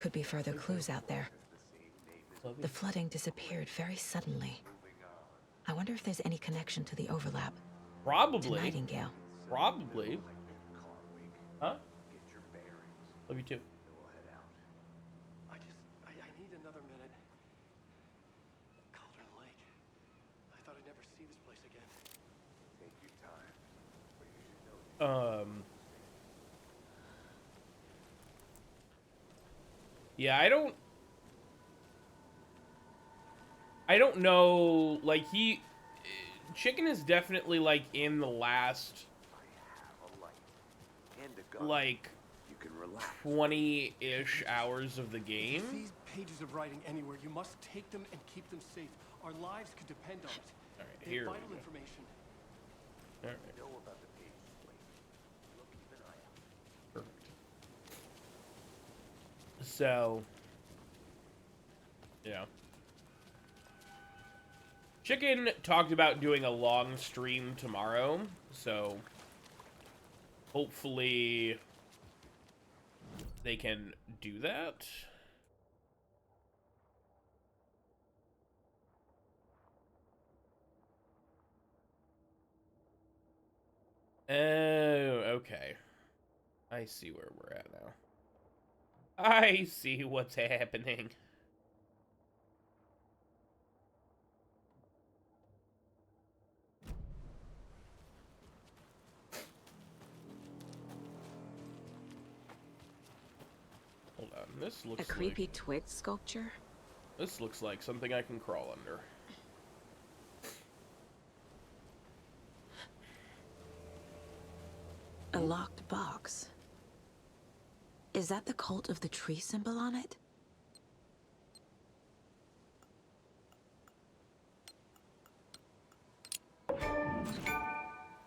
Could be further clues out there. Love The it. flooding disappeared very suddenly. I wonder if there's any connection to the overlap. To Probably. Nightingale. Probably. Huh? Love you too. I need another minute. Cauldron Lake. I thought I'd never see this place again. Take your time. But you should know Yeah, I don't know, like, Chicken is definitely, like, in the last, I have a light and a gun. like, You can relax. 20-ish hours of the If you game. see pages of writing anywhere, you must take them and keep them safe. Our lives could depend on it. Alright, They here have we vital go. information. Alright, Know about the page plate. We'll keep an eye out. perfect. So, yeah. Chicken talked about doing a long stream tomorrow, so hopefully they can do that. Oh, okay. I see where we're at now. I see what's happening. Hold on, this A looks creepy twig sculpture? like something I can crawl under. A locked box. Is that the cult of the tree symbol on it?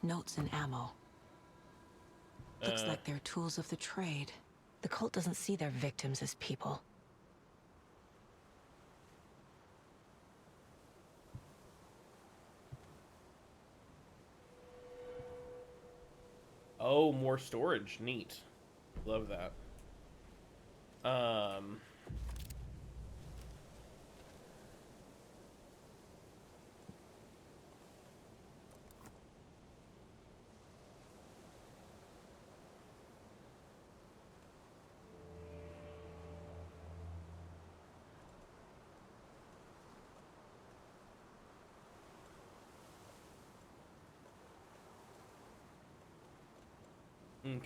Notes and ammo. Looks like they're tools of the trade. The cult doesn't see their victims as people. Oh, more storage. Neat. Love that. Okay.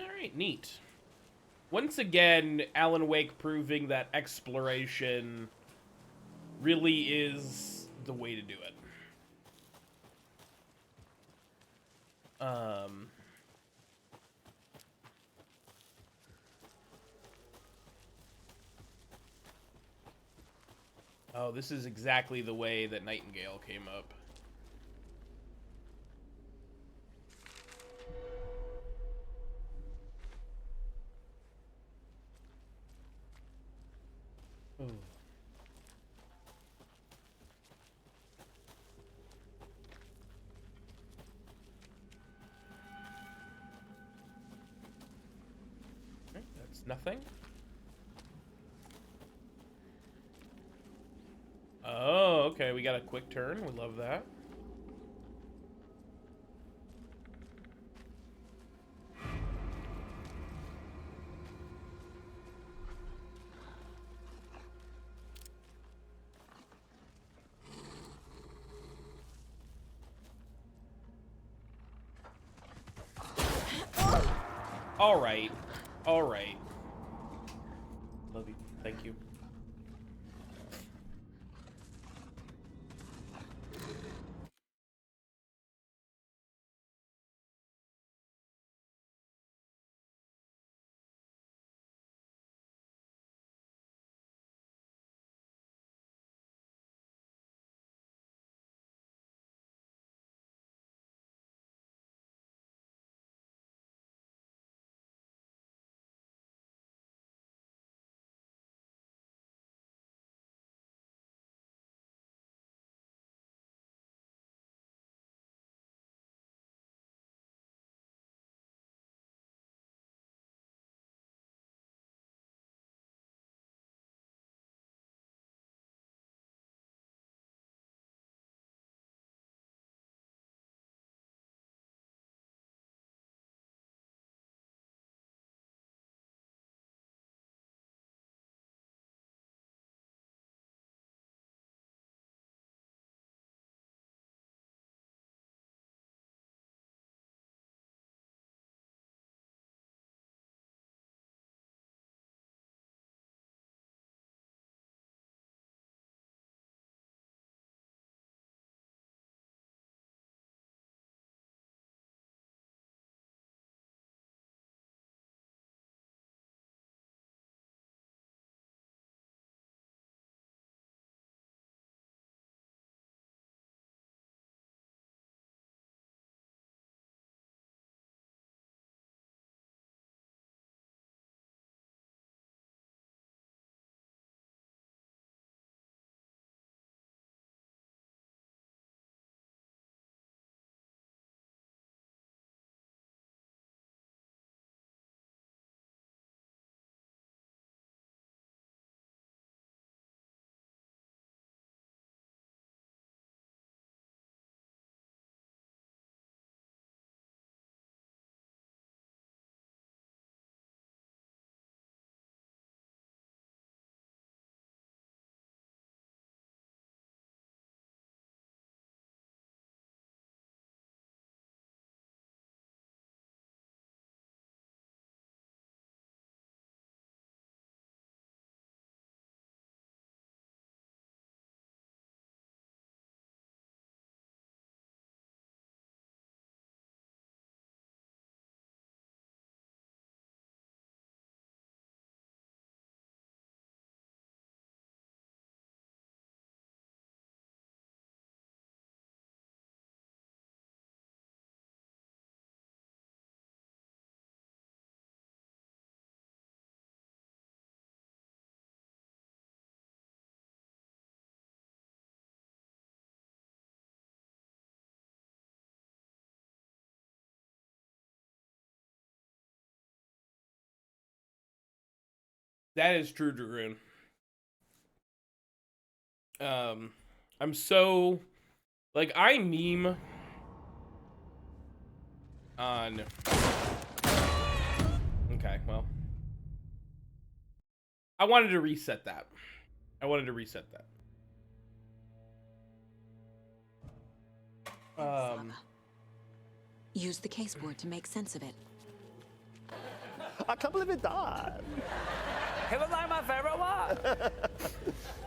Alright, neat. Once again, Alan Wake proving that exploration really is the way to do it. Oh, this is exactly the way that Nightingale came up. Oh. Okay, that's nothing. Oh, okay, we got a quick turn. We love that. All right. All right. Love you. Thank you. That is true, Dragoon. I'm so, like, I meme on, okay, well, I wanted to reset that. Saga. Use the caseboard to make sense of it. I can't believe it died. It was like my favorite one.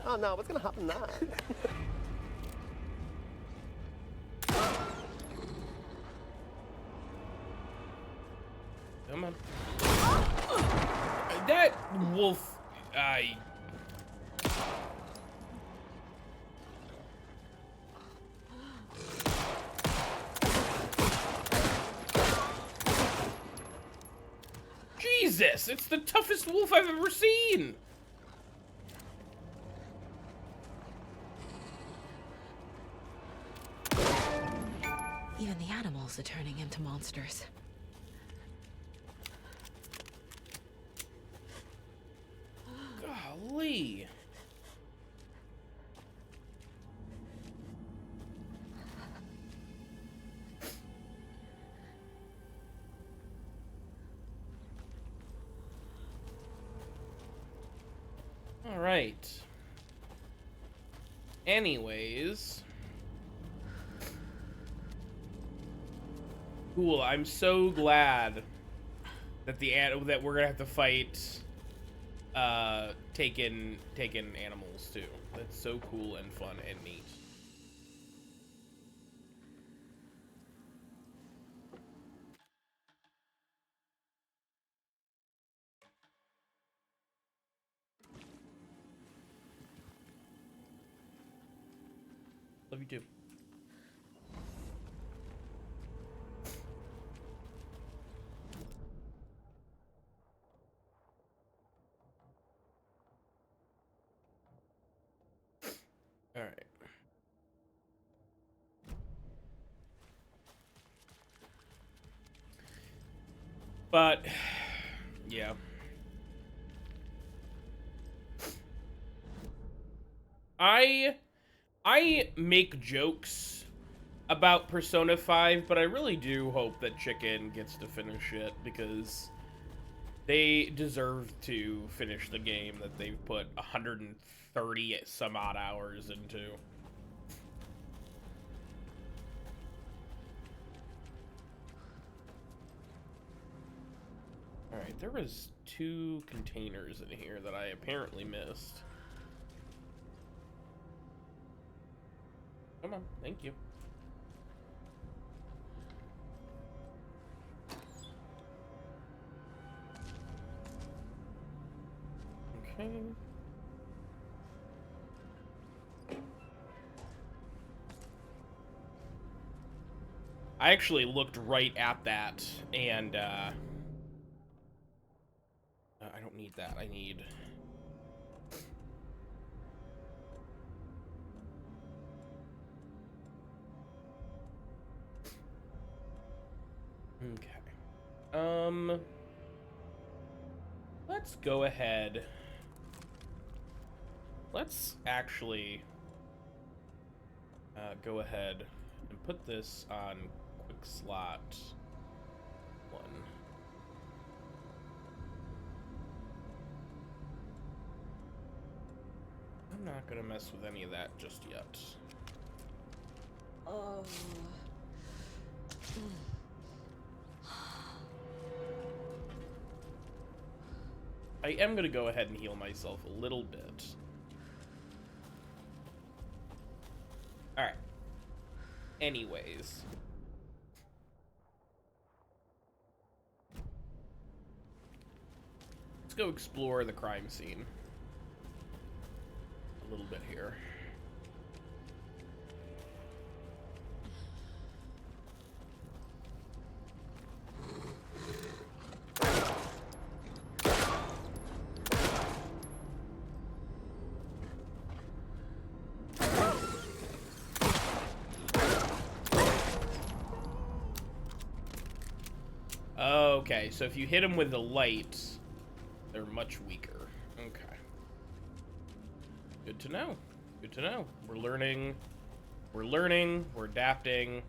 Oh no, what's gonna happen now? Come on. That wolf, Jesus, it's the toughest wolf I've ever seen! Even the animals are turning into monsters. Golly. All right. Anyways. Cool, I'm so glad that that we're gonna have to fight taken animals too. That's so cool and fun and neat. Love you too. All right. But yeah. I make jokes about Persona 5, but I really do hope that Chicken gets to finish it because they deserve to finish the game that they've put 130 some odd hours into. Alright, there was 2 containers in here that I apparently missed. Come on, thank you. Okay. I actually looked right at that, and, I don't need that. I need... Okay. Let's go ahead. Let's actually go ahead and put this on quick slot 1. I'm not gonna mess with any of that just yet. Oh. I am gonna go ahead and heal myself a little bit. Alright. Anyways. Let's go explore the crime scene a little bit here. Okay, so if you hit them with the light, they're much weaker. Okay. Good to know. Good to know. We're learning. We're learning. We're adapting.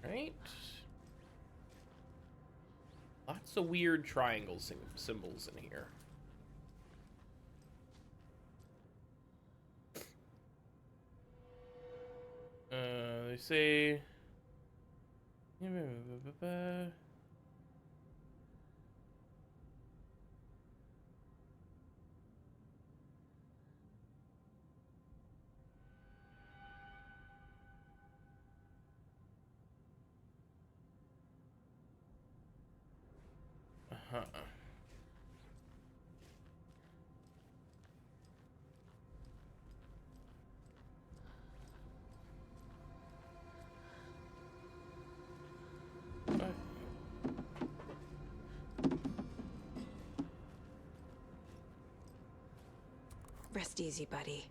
Right. Lots of weird triangle symbols in here. They say... Uh-huh. Rest easy, buddy.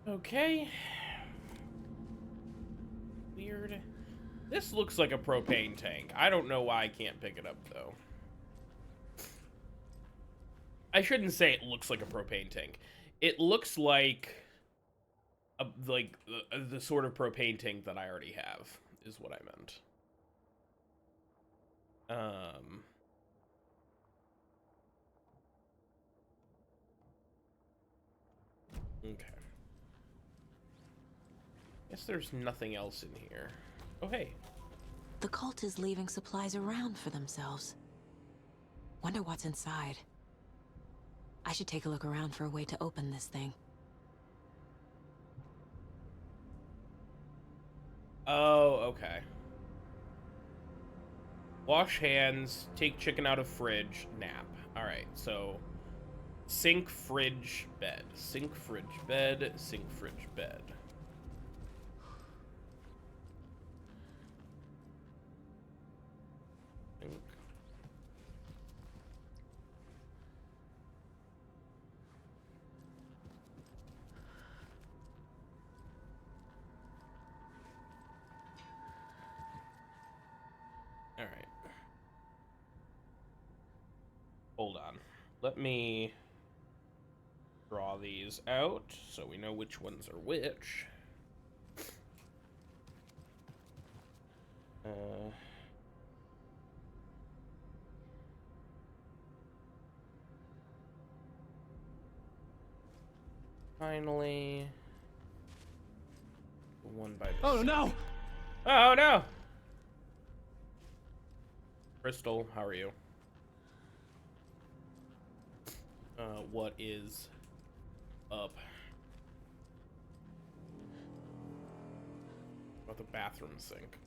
Okay. Weird. This looks like a propane tank. I don't know why I can't pick it up, though. I shouldn't say it looks like a propane tank. It looks like the sort of propane tank that I already have, is what I meant. Okay. Guess there's nothing else in here. Oh, hey. The cult is leaving supplies around for themselves. Wonder what's inside. I should take a look around for a way to open this thing. Oh, okay. Wash hands, take chicken out of fridge, nap. Alright, so... Sink, fridge, bed. Sink, fridge, bed. Sink, fridge, bed. Sink. Alright. Hold on. Let me draw these out so we know which ones are which. Finally, one by the Oh no! Oh no! Crystal, how are you? What is up? About the bathroom sink.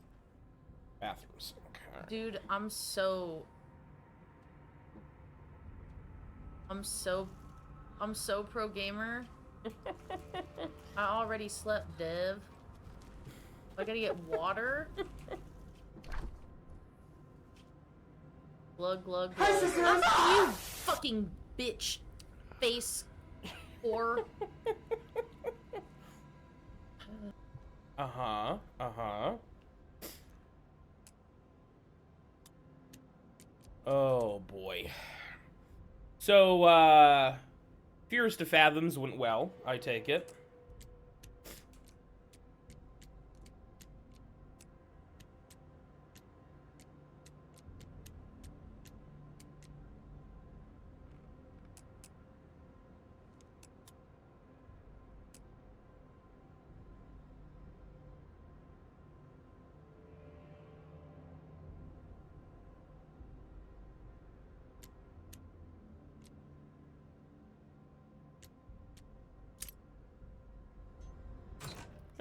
Bathroom sink. All right. Dude, I'm so pro gamer. I already slept, Dev. I gotta get water. Glug glug glug. You fucking bitch face whore. Uh-huh. Uh-huh. Oh boy. So, Fears to Fathoms went well, I take it.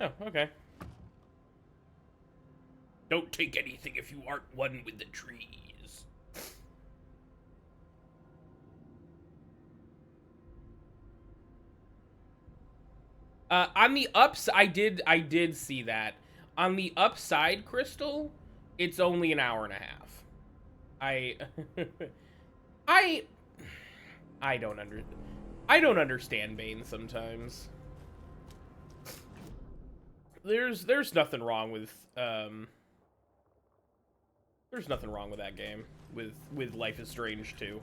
Oh, okay. Don't take anything if you aren't one with the trees. On the upside, I did see that. On the upside, Crystal, it's only an hour and a half. I don't understand Bane sometimes. There's nothing wrong with there's nothing wrong with that game with Life is Strange 2.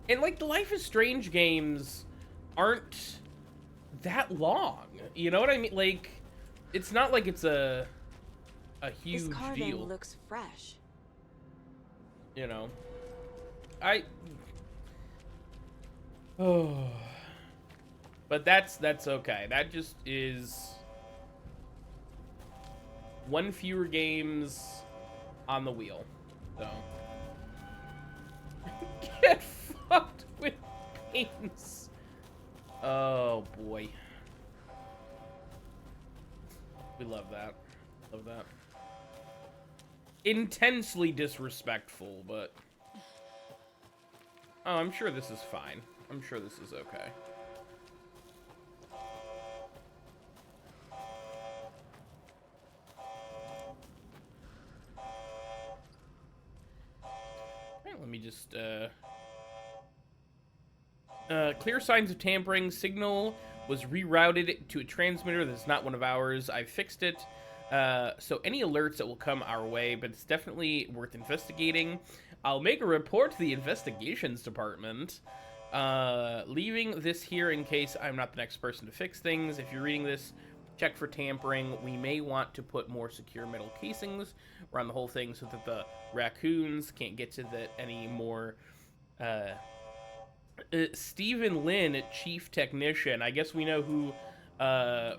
And like the Life is Strange games aren't that long. You know what I mean? Like it's not like it's a huge This carving deal. looks fresh. You know. Oh. But that's okay. That just is one fewer games on the wheel. So get fucked with pains. Oh boy. We love that. Love that. Intensely disrespectful, but oh, I'm sure this is fine. I'm sure this is okay. Alright, let me just clear signs of tampering. Signal was rerouted to a transmitter that's not one of ours. I fixed it. So any alerts that will come our way, but it's definitely worth investigating. I'll make a report to the investigations department. Leaving this here in case I'm not the next person to fix things. If you're reading this, check for tampering. We may want to put more secure metal casings around the whole thing so that the raccoons can't get to that anymore. Stephen Lynn, chief technician. I guess we know who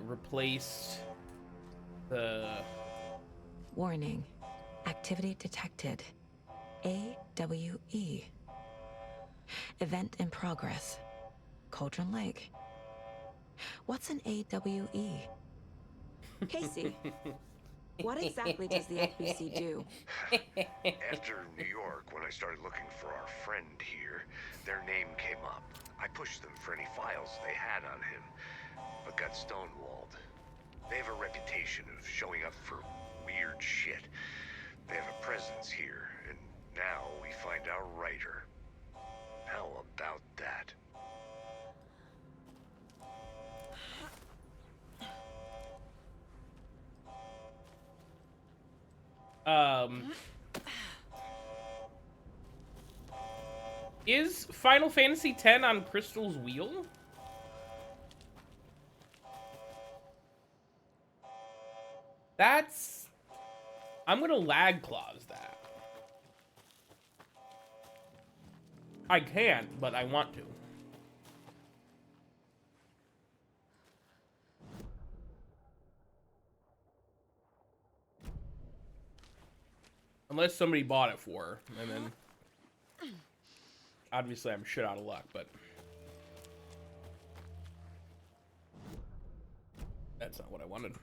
replaced the... Warning. Activity detected. AWE. Event in progress. Cauldron Lake. What's an AWE? Casey, what exactly does the FBC do? After New York, when I started looking for our friend here, their name came up. I pushed them for any files they had on him, but got stonewalled. They have a reputation of showing up for weird shit. They have a presence here, and now we find our writer. How about that? Is Final Fantasy X on Crystal's wheel? That's... I'm gonna lag clause that. I can't, but I want to. Unless somebody bought it for her, and then... Obviously, I'm shit out of luck, but... That's not what I wanted.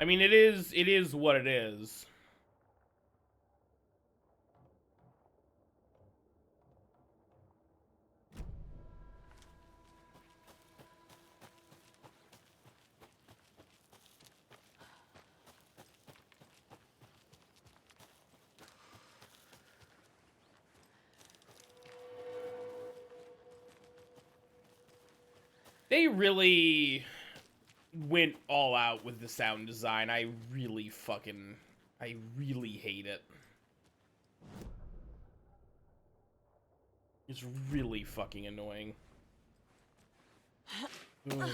I mean, it is what it is. They really went all out with the sound design. I really hate it. It's really fucking annoying. Ugh.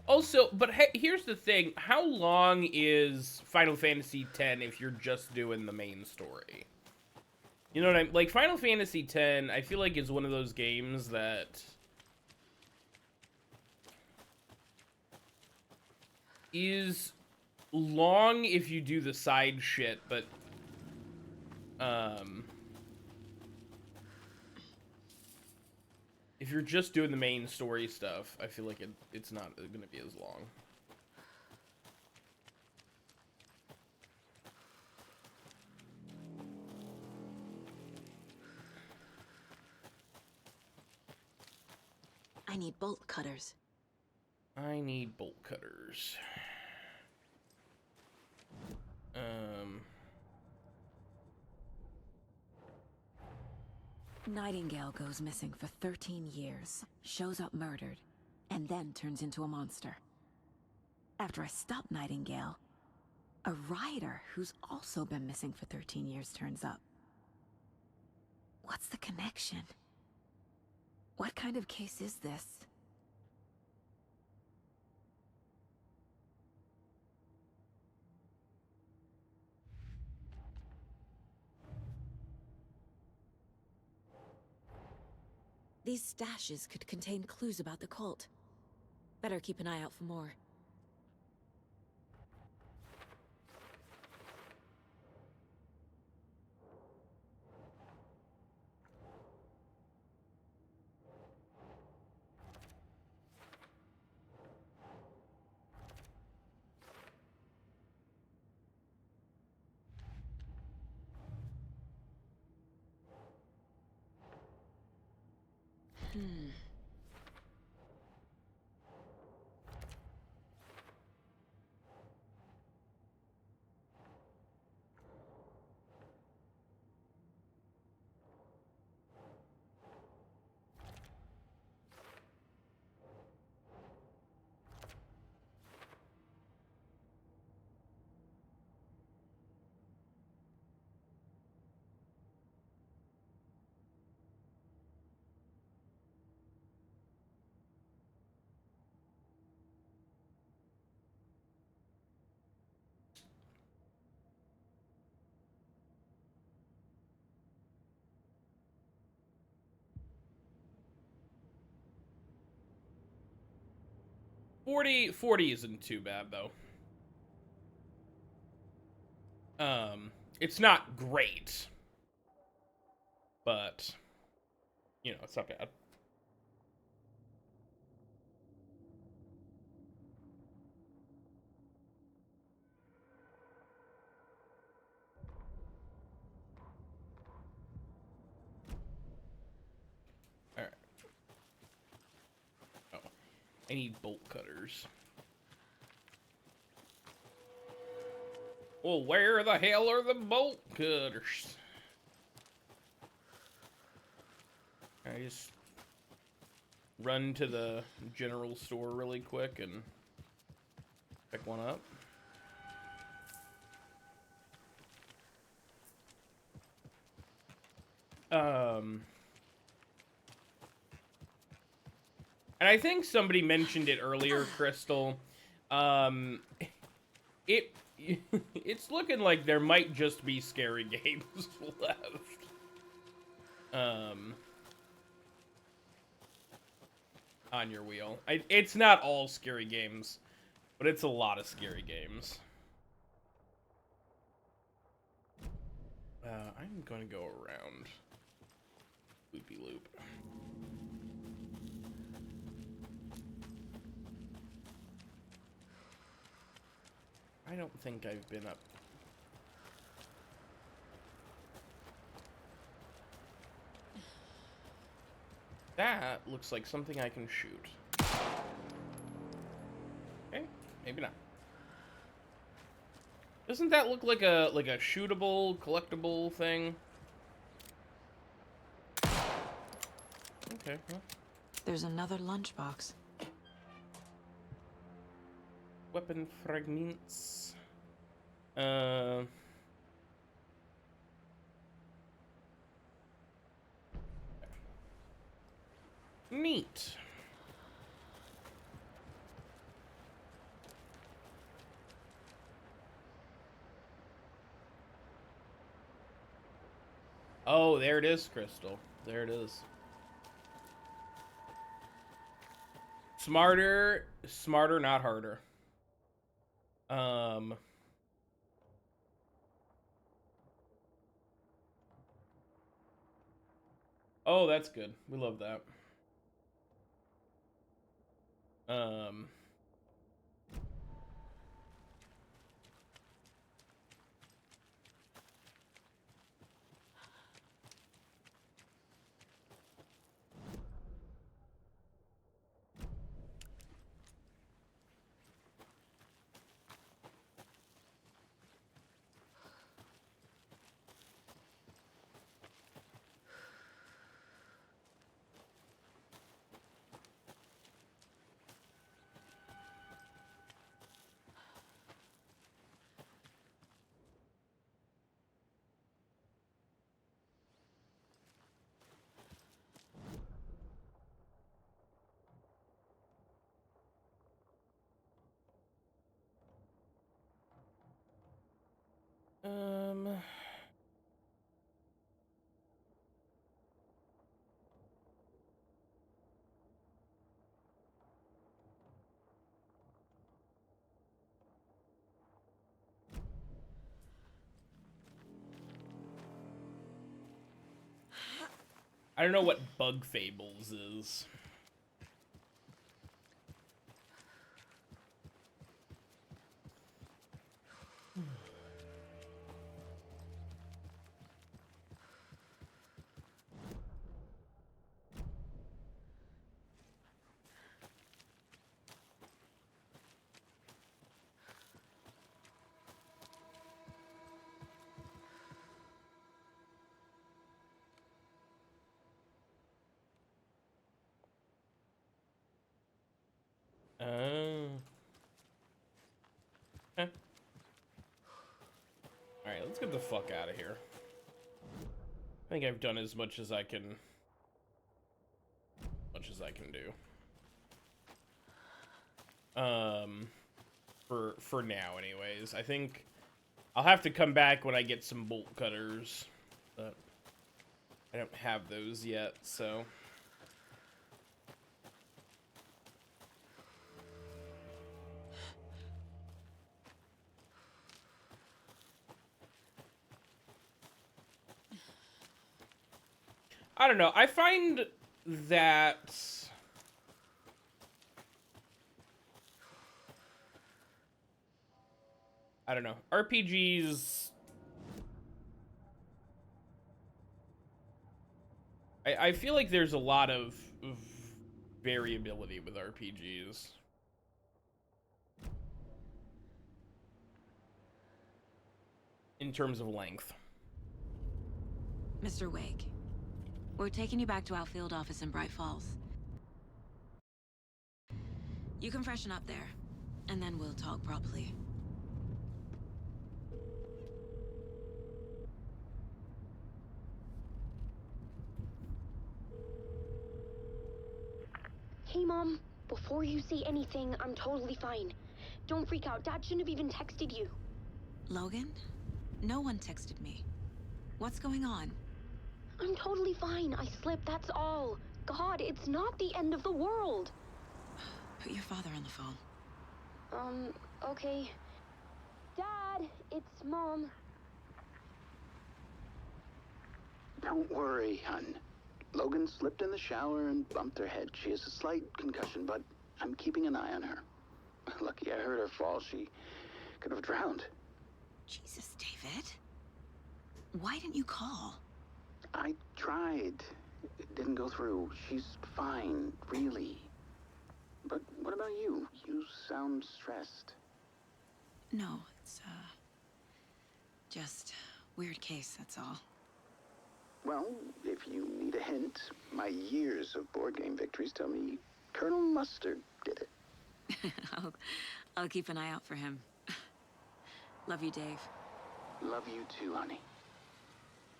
Also, but here's the thing. How long is Final Fantasy X if you're just doing the main story? You know what I'm... Like, Final Fantasy X, I feel like is one of those games that... is long if you do the side shit, but... if you're just doing the main story stuff, I feel like it's not gonna be as long. I need bolt cutters. I need bolt cutters. Nightingale goes missing for 13 years, shows up murdered, and then turns into a monster. After I stop Nightingale, a rider who's also been missing for 13 years turns up. What's the connection? What kind of case is this? These stashes could contain clues about the cult. Better keep an eye out for more. Forty isn't too bad though. It's not great, but you know, it's not bad. All right. Oh, I need bolt cutters. Well, where the hell are the bolt cutters? I just run to the general store really quick and pick one up. And I think somebody mentioned it earlier, Crystal. It's looking like there might just be scary games left. On your wheel. It's not all scary games, but it's a lot of scary games. I'm going to go around loopy loop. I don't think I've been up. That looks like something I can shoot. Okay, maybe not. Doesn't that look like a shootable, collectible thing? Okay, well. There's another lunchbox. Weapon fragments. Neat. Oh, there it is, Crystal. There it is. Smarter, not harder. Oh, that's good. We love that. Um... I don't know what Bug Fables is. Oh. Okay. Alright, let's get the fuck out of here. I think I've done as much as I can... do. For now, anyways. I think I'll have to come back when I get some bolt cutters. But I don't have those yet, so... I don't know. I find that... I don't know. RPGs... I feel like there's a lot of variability with RPGs. In terms of length. Mr. Wake, we're taking you back to our field office in Bright Falls. You can freshen up there, and then we'll talk properly. Hey, Mom. Before you say anything, I'm totally fine. Don't freak out. Dad shouldn't have even texted you. Logan? No one texted me. What's going on? I'm totally fine. I slipped, that's all. God, it's not the end of the world. Put your father on the phone. Okay. Dad, it's Mom. Don't worry, hon. Logan slipped in the shower and bumped her head. She has a slight concussion, but I'm keeping an eye on her. Lucky I heard her fall. She could have drowned. Jesus, David. Why didn't you call? I tried. It didn't go through. She's fine, really. But what about you? You sound stressed. No, it's, just weird case, that's all. Well, if you need a hint, my years of board game victories tell me Colonel Mustard did it. I'll keep an eye out for him. Love you, Dave. Love you too, honey.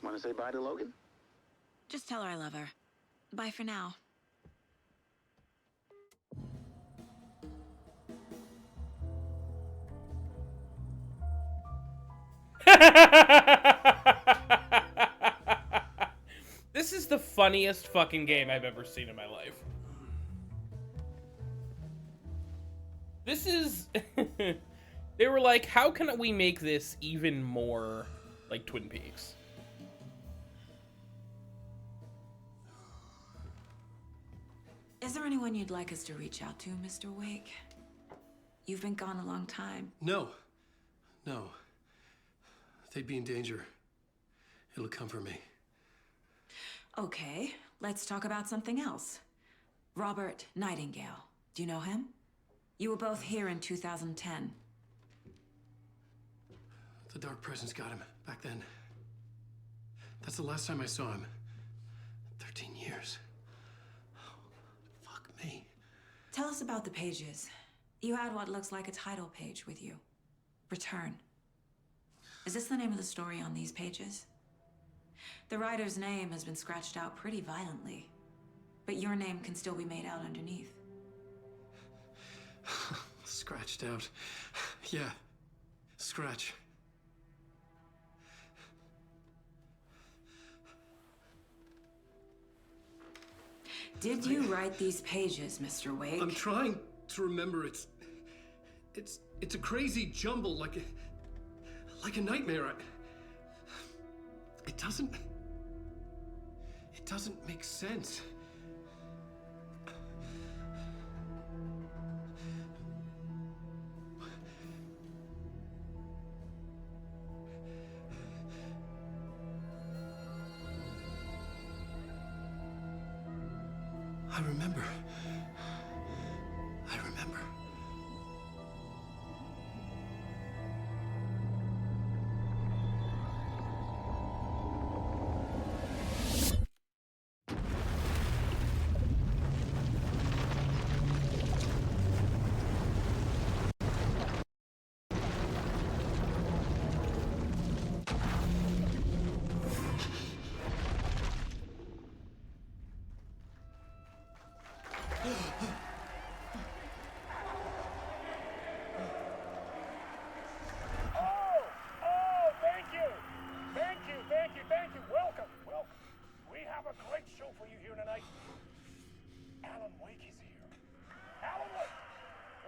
Want to say bye to Logan? Just tell her I love her. Bye for now. This is the funniest fucking game I've ever seen in my life. This is... They were like, how can we make this even more like Twin Peaks? Is there anyone you'd like us to reach out to, Mr. Wake? You've been gone a long time. No. No. They'd be in danger. It'll come for me. Okay, let's talk about something else. Robert Nightingale. Do you know him? You were both here in 2010. The Dark Presence got him back then. That's the last time I saw him. 13 years. Oh, fuck me. Tell us about the pages. You had what looks like a title page with you. Return. Is this the name of the story on these pages? The writer's name has been scratched out pretty violently, but your name can still be made out underneath. Scratched out. Yeah. Scratch. Did you write these pages, Mr. Wake? I'm trying to remember. It's a crazy jumble, like a nightmare. It doesn't make sense. I remember. Thank you. Welcome. We have a great show for you here tonight. Alan Wake is here. Alan Wake,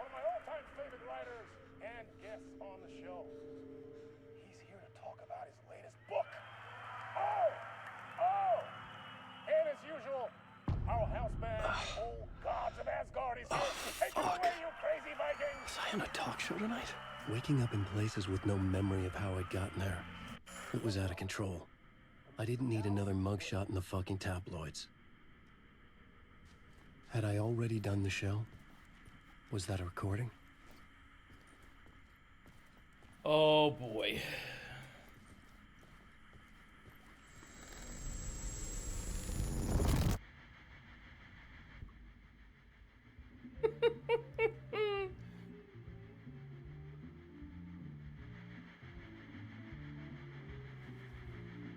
one of my all-time favorite writers and guests on the show. He's here to talk about his latest book. And as usual, our house band, old gods of Asgard, is here. Take it away, you crazy Vikings! Was I on a talk show tonight? Waking up in places with no memory of how I'd gotten there. It was out of control. I didn't need another mugshot in the fucking tabloids. Had I already done the show? Was that a recording? Oh boy.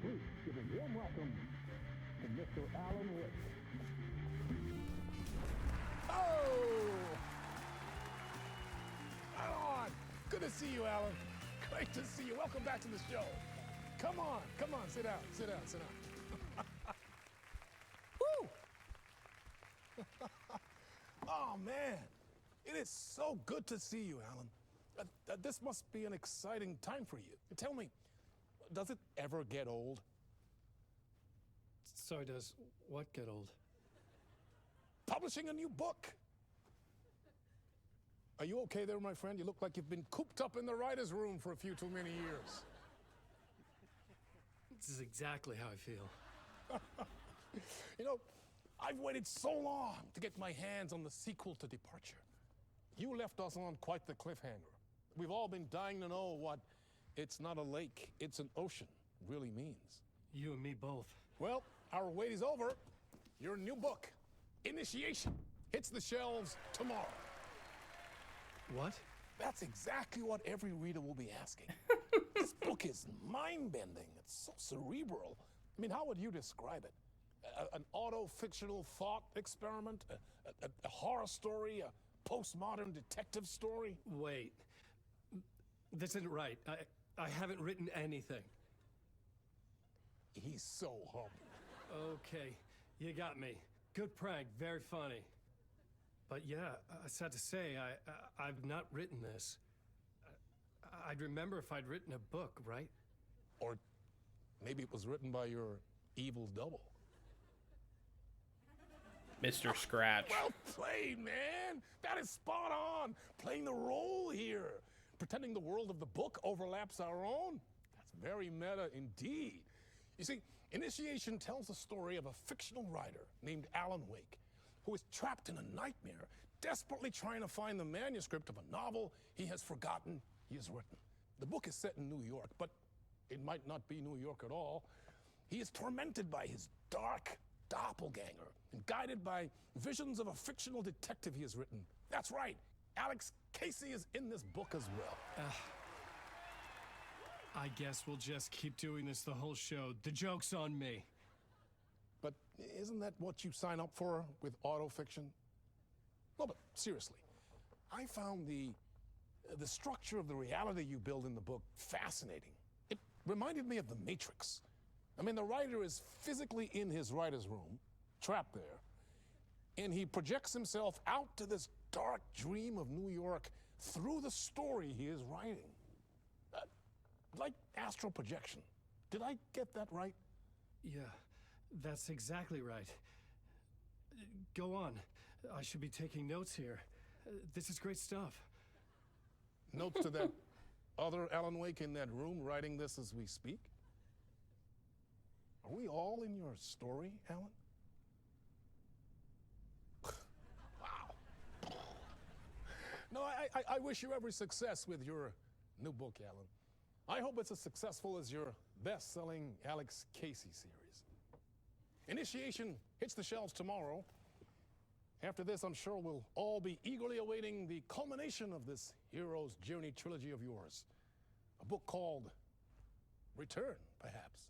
Please give a warm welcome to Mr. Alan Wake. Alan! Good to see you, Alan. Great to see you. Welcome back to the show. Come on, sit down. Woo! Oh, man. It is so good to see you, Alan. This must be an exciting time for you. Tell me, does it ever get old? Sorry, does what get old? Publishing a new book. Are you okay there, my friend? You look like you've been cooped up in the writer's room for a few too many years. This is exactly how I feel. You know, I've waited so long to get my hands on the sequel to Departure. You left us on quite the cliffhanger. We've all been dying to know what "it's not a lake, it's an ocean" really means. You and me both. Well, our wait is over. Your new book, Initiation, hits the shelves tomorrow. What? That's exactly what every reader will be asking. This book is mind-bending. It's so cerebral. I mean, how would you describe it? An auto-fictional thought experiment? A horror story? A postmodern detective story? Wait. This isn't right. I haven't written anything. He's so humble. Okay, you got me. Good prank, very funny. But yeah, sad to say, I've not written this. I'd remember if I'd written a book, right? Or maybe it was written by your evil double. Mr. Scratch. Well played, man. That is spot on. Playing the role here. Pretending the world of the book overlaps our own. That's very meta indeed. You see, Initiation tells the story of a fictional writer named Alan Wake, who is trapped in a nightmare, desperately trying to find the manuscript of a novel he has forgotten he has written. The book is set in New York, but it might not be New York at all. He is tormented by his dark doppelganger and guided by visions of a fictional detective he has written. That's right, Alex Casey is in this book as well. I guess we'll just keep doing this the whole show. The joke's on me. But isn't that what you sign up for with autofiction? No, but seriously, I found the structure of the reality you build in the book fascinating. It reminded me of The Matrix. I mean, the writer is physically in his writer's room, trapped there, and he projects himself out to this dark dream of New York through the story he is writing. Like astral projection. Did I get that right? Yeah, that's exactly right. Go on. I should be taking notes here. This is great stuff. Notes to that other Alan Wake in that room writing this as we speak? Are we all in your story, Alan? Wow. No, I wish you every success with your new book, Alan. I hope it's as successful as your best-selling Alex Casey series. Initiation hits the shelves tomorrow. After this, I'm sure we'll all be eagerly awaiting the culmination of this hero's journey trilogy of yours. A book called Return, perhaps.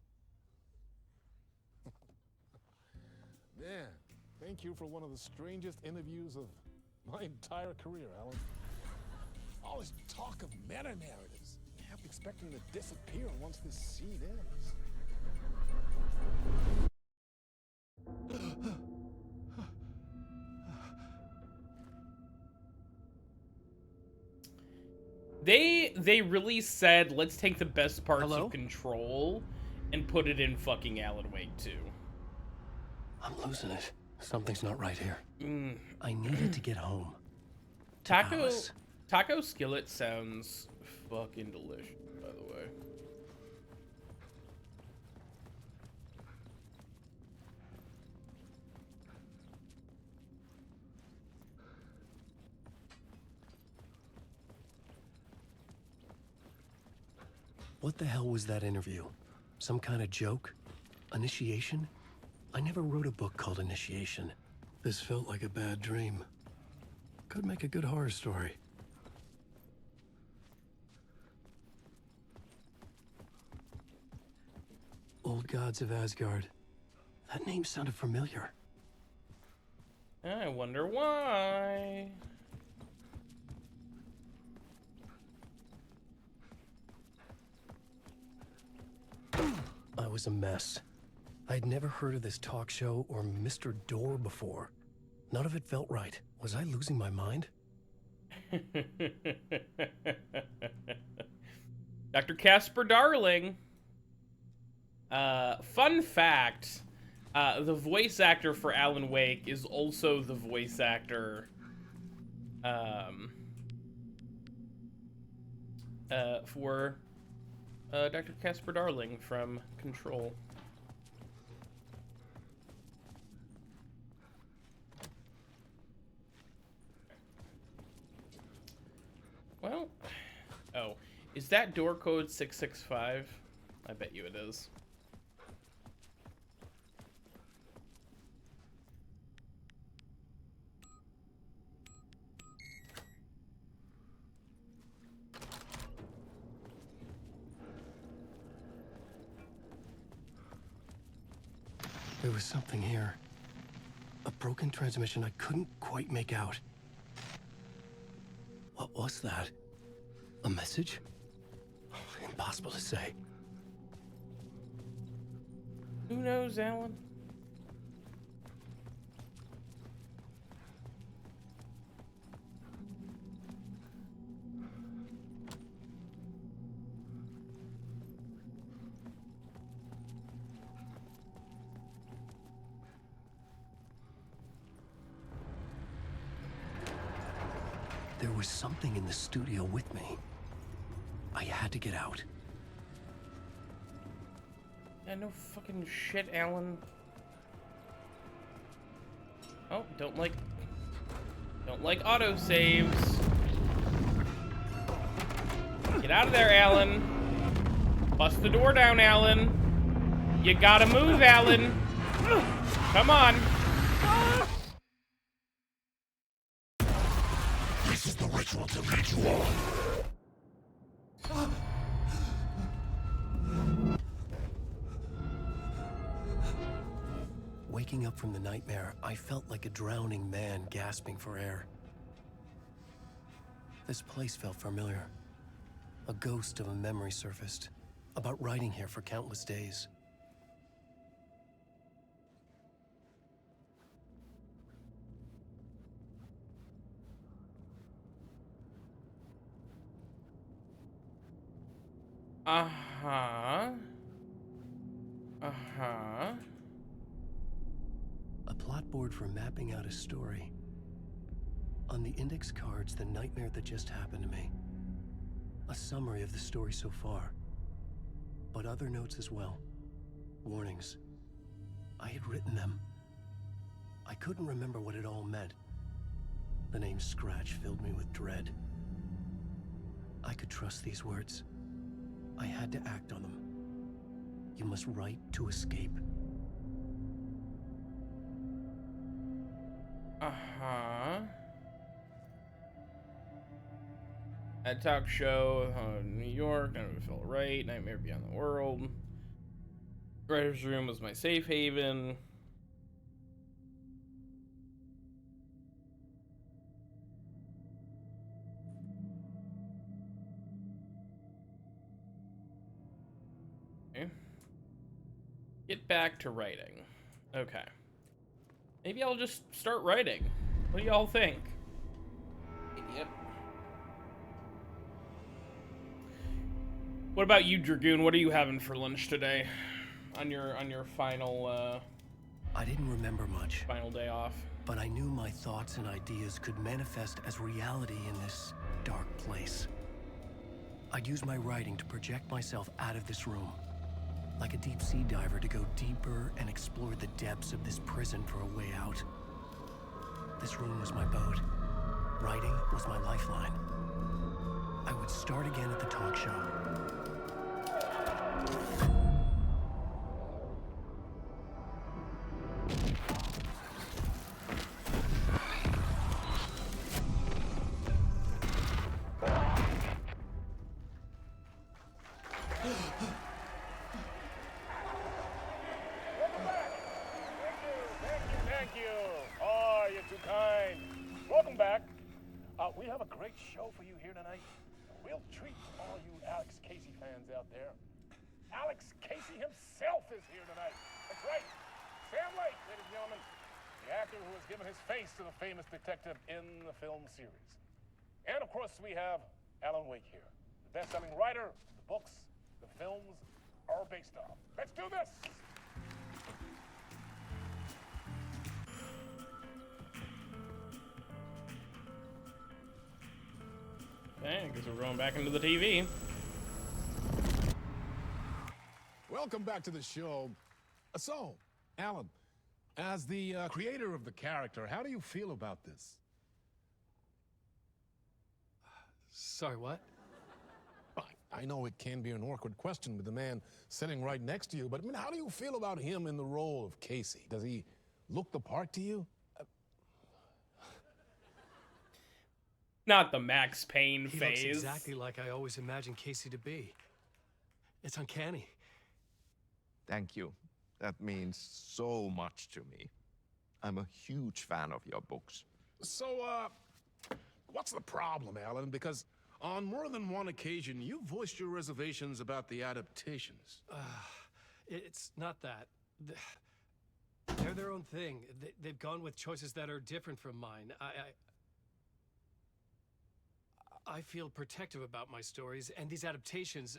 Man, thank you for one of the strangest interviews of my entire career, Alan. All this talk of meta-narratives. I'm expecting to disappear once this seed ends. They really said, let's take the best parts Hello? of Control and put it in fucking Alan Wake 2. I'm losing it. Something's not right here. I needed to get home. Taco Skillet sounds fucking delicious, by the way. What the hell was that interview? Some kind of joke? Initiation? I never wrote a book called Initiation. This felt like a bad dream. Could make a good horror story. Old Gods of Asgard. That name sounded familiar. I wonder why. I was a mess. I'd never heard of this talk show or Mr. Door before. None of it felt right. Was I losing my mind? Dr. Casper Darling. Fun fact, the voice actor for Alan Wake is also the voice actor for Dr. Casper Darling from Control. Well, oh, is that door code 665? I bet you it is. There was something here. A broken transmission I couldn't quite make out. What was that? A message? Impossible to say. Who knows, Alan? There was something in the studio with me. I had to get out. Yeah, no fucking shit, Alan. Oh, don't like autosaves. Get out of there, Alan. Bust the door down, Alan. You gotta move, Alan. Come on. This is the ritual to lead you on. Waking up from the nightmare, I felt like a drowning man gasping for air. This place felt familiar. A ghost of a memory surfaced, about riding here for countless days. Uh-huh. Uh-huh. A plot board for mapping out a story. On the index cards, the nightmare that just happened to me. A summary of the story so far. But other notes as well. Warnings. I had written them. I couldn't remember what it all meant. The name Scratch filled me with dread. I could trust these words. I had to act on them. You must write to escape. Uh-huh. A talk show, New York, I never felt right, Nightmare Beyond the World. Writer's room was my safe haven. Okay. Get back to writing. Okay. Maybe I'll just start writing. What do y'all think? Yep. What about you, Dragoon? What are you having for lunch today? On your final I didn't remember much, final day off. but I knew my thoughts and ideas could manifest as reality in this dark place. I'd use my writing to project myself out of this room, like a deep sea diver to go deeper and explore the depths of this prison for a way out. This room was my boat. Writing was my lifeline. I would start again at the talk show. Thank you. Oh, you're too kind. Welcome back. We have a great show for you here tonight. A real treat for all you Alex Casey fans out there. Alex Casey himself is here tonight. That's right. Sam Lake, ladies and gentlemen. The actor who has given his face to the famous detective in the film series. And of course, we have Alan Wake here. The best-selling writer, the books, the films are based off. Let's do this! Okay, I guess we're going back into the TV. Welcome back to the show. So, Alan, as the creator of the character, how do you feel about this? Sorry, what? I know it can be an awkward question with the man sitting right next to you, but I mean, how do you feel about him in the role of Casey? Does he look the part to you? Not the Max Payne He phase. looks exactly like I always imagined Casey to be. It's uncanny. Thank you. That means so much to me. I'm a huge fan of your books. So, what's the problem, Alan? Because on more than one occasion, you voiced your reservations about the adaptations. It's not that. They're their own thing. They've gone with choices that are different from mine. I feel protective about my stories, and these adaptations...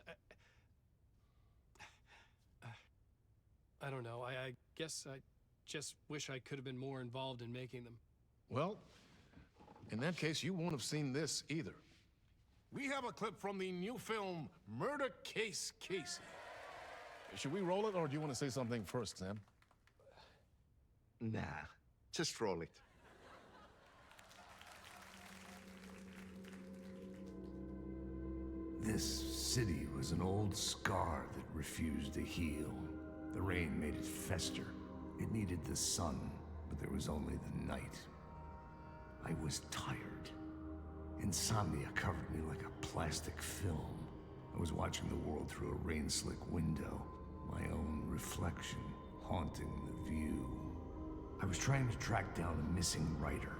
I don't know. I guess I just wish I could have been more involved in making them. Well, in that case, you won't have seen this either. We have a clip from the new film, Murder Case Casey. Should we roll it, or do you want to say something first, Sam? Nah, just roll it. This city was an old scar that refused to heal. The rain made it fester. It needed the sun, but there was only the night. I was tired. Insomnia covered me like a plastic film. I was watching the world through a rain-slick window, my own reflection haunting the view. I was trying to track down a missing writer.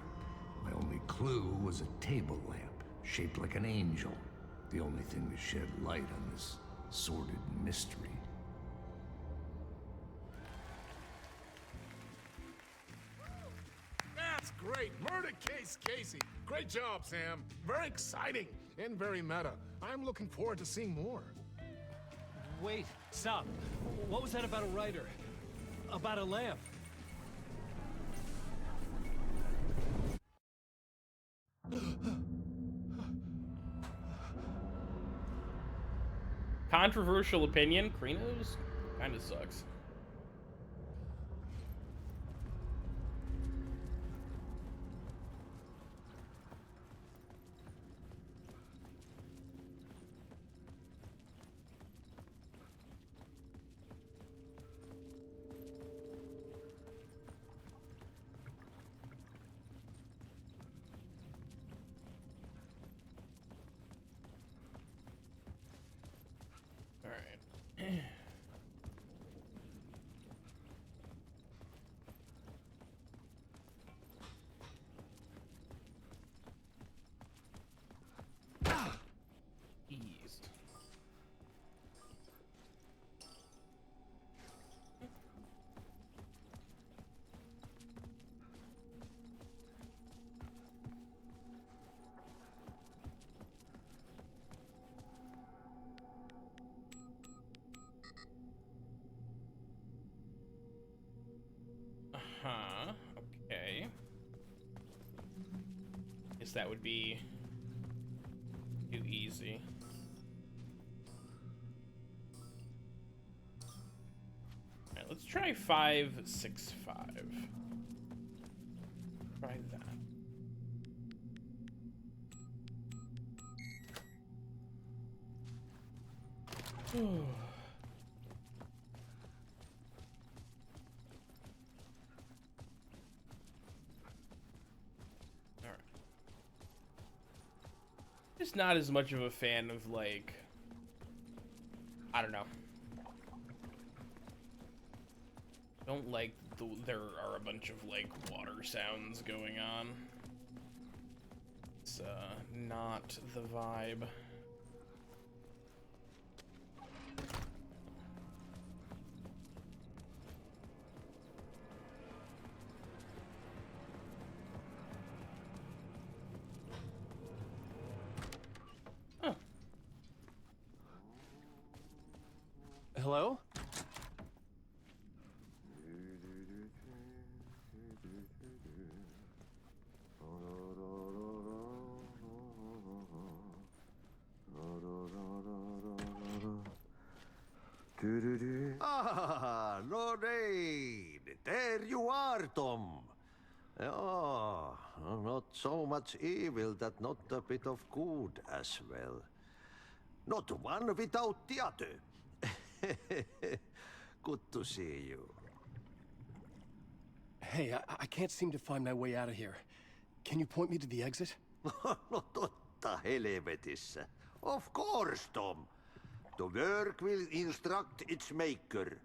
My only clue was a table lamp, shaped like an angel. The only thing to shed light on this sordid mystery. That's great! Murder Case Casey! Great job, Sam. Very exciting and very meta. I'm looking forward to seeing more. Wait, stop. What was that about a writer? About a lamp? Controversial opinion, Krinos kind of sucks. Eased. Uh-huh. Okay. Guess that would be too easy. Alright, let's try 565. Try that. Just not as much of a fan of, like, I don't know. Don't like there are a bunch of, like, water sounds going on. It's not the vibe. Hello? Ah, Lorraine! There you are, Tom. Oh, not so much evil that not a bit of good as well. Not one without the other. Good to see you. Hey, I can't seem to find my way out of here. Can you point me to the exit? No totta helvetissä. Of course, Tom. The work will instruct its maker.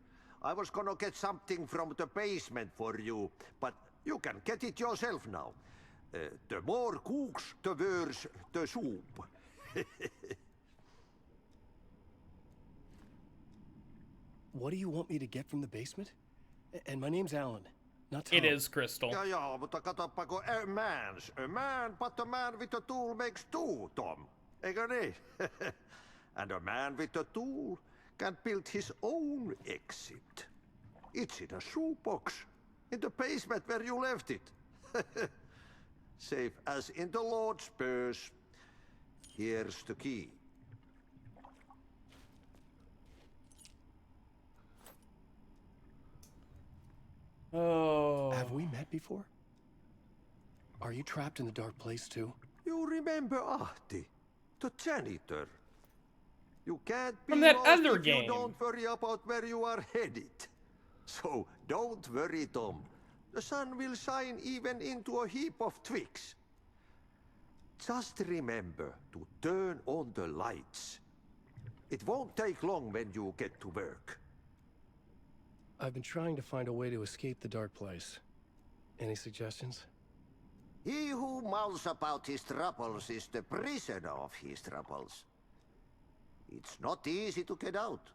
I was gonna get something from the basement for you, but you can get it yourself now. The more cooks, the worse the soup. What do you want me to get from the basement? And my name's Alan, not Tom. It is Crystal. Ja, mutta katsoppa, a man, but a man with a tool makes two, Tom. Eikö niin? And a man with a tool can build his own exit. It's in a shoebox, in the basement where you left it. Safe as in the Lord's purse. Here's the key. Oh. Have we met before? Are you trapped in the dark place too? You remember Ahti, the janitor. You can't be From that lost other if game. you don't worry about where you are headed. So don't worry, Tom. The sun will shine even into a heap of twigs. Just remember to turn on the lights. It won't take long when you get to work. I've been trying to find a way to escape the dark place. Any suggestions? He who mouths about his troubles is the prisoner of his troubles. It's not easy to get out.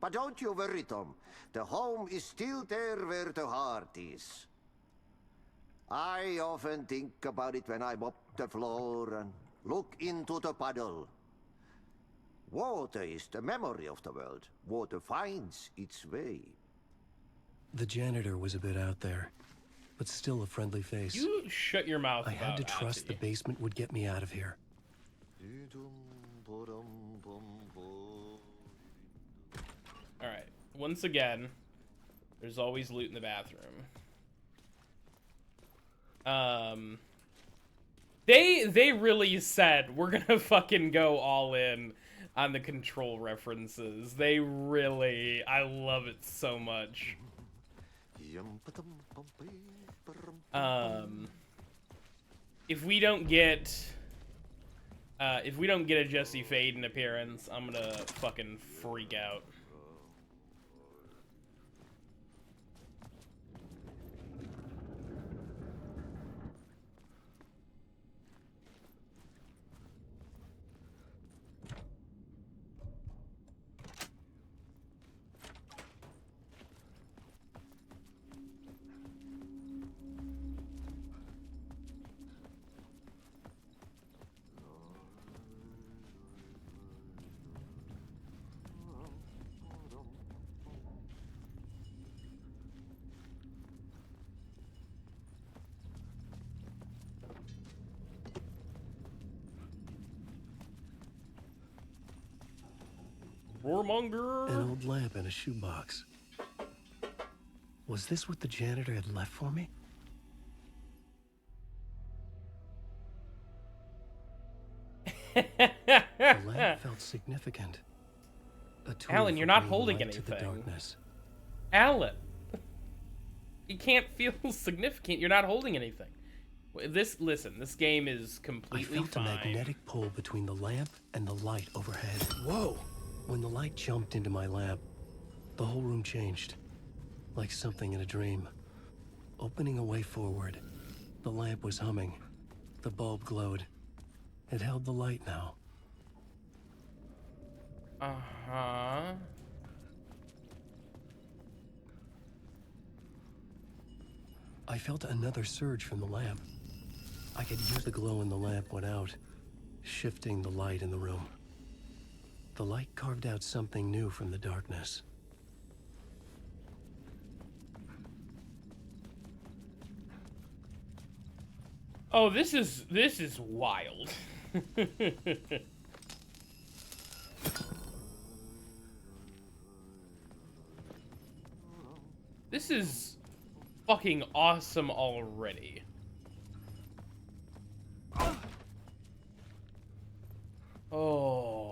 But don't you worry, Tom. The home is still there where the heart is. I often think about it when I mop the floor and look into the puddle. Water is the memory of the world. Water finds its way. The janitor was a bit out there, but still a friendly face. You shut your mouth. I had to trust the basement would get me out of here. Alright, once again, there's always loot in the bathroom. They really said, we're gonna fucking go all in on the control references. They really, I love it so much. If we don't get a Jesse Faden appearance, I'm gonna fucking freak out. Warmonger! An old lamp in a shoebox. Was this what the janitor had left for me? The lamp felt significant. Alan, you're not holding anything. Alan! You can't feel significant. You're not holding anything. Listen, this game is completely fine. I felt a magnetic pull between the lamp and the light overhead. Whoa! When the light jumped into my lamp, the whole room changed. Like something in a dream. Opening a way forward, the lamp was humming. The bulb glowed. It held the light now. Uh-huh. I felt another surge from the lamp. I could use the glow in the lamp went out, shifting the light in the room. The light carved out something new from the darkness. Oh, this is wild. This is fucking awesome already. Oh.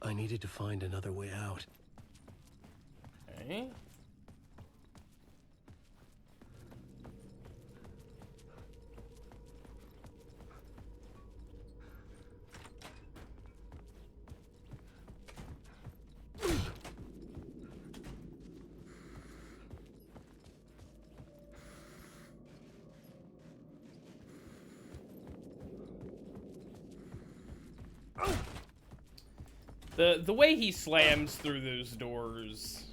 I needed to find another way out. Okay. The way he slams through those doors,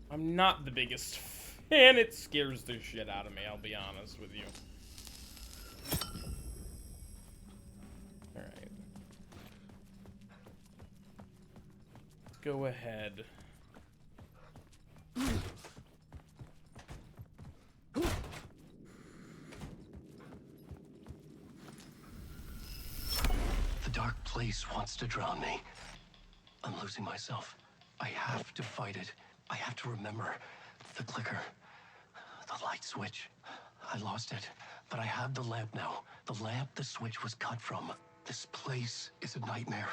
I'm not the biggest fan. It scares the shit out of me, I'll be honest with you. Alright. Go ahead. The dark place wants to drown me. I'm losing myself. I have to fight it. I have to remember the clicker, the light switch. I lost it, but I have the lamp now. The lamp the switch was cut from. This place is a nightmare.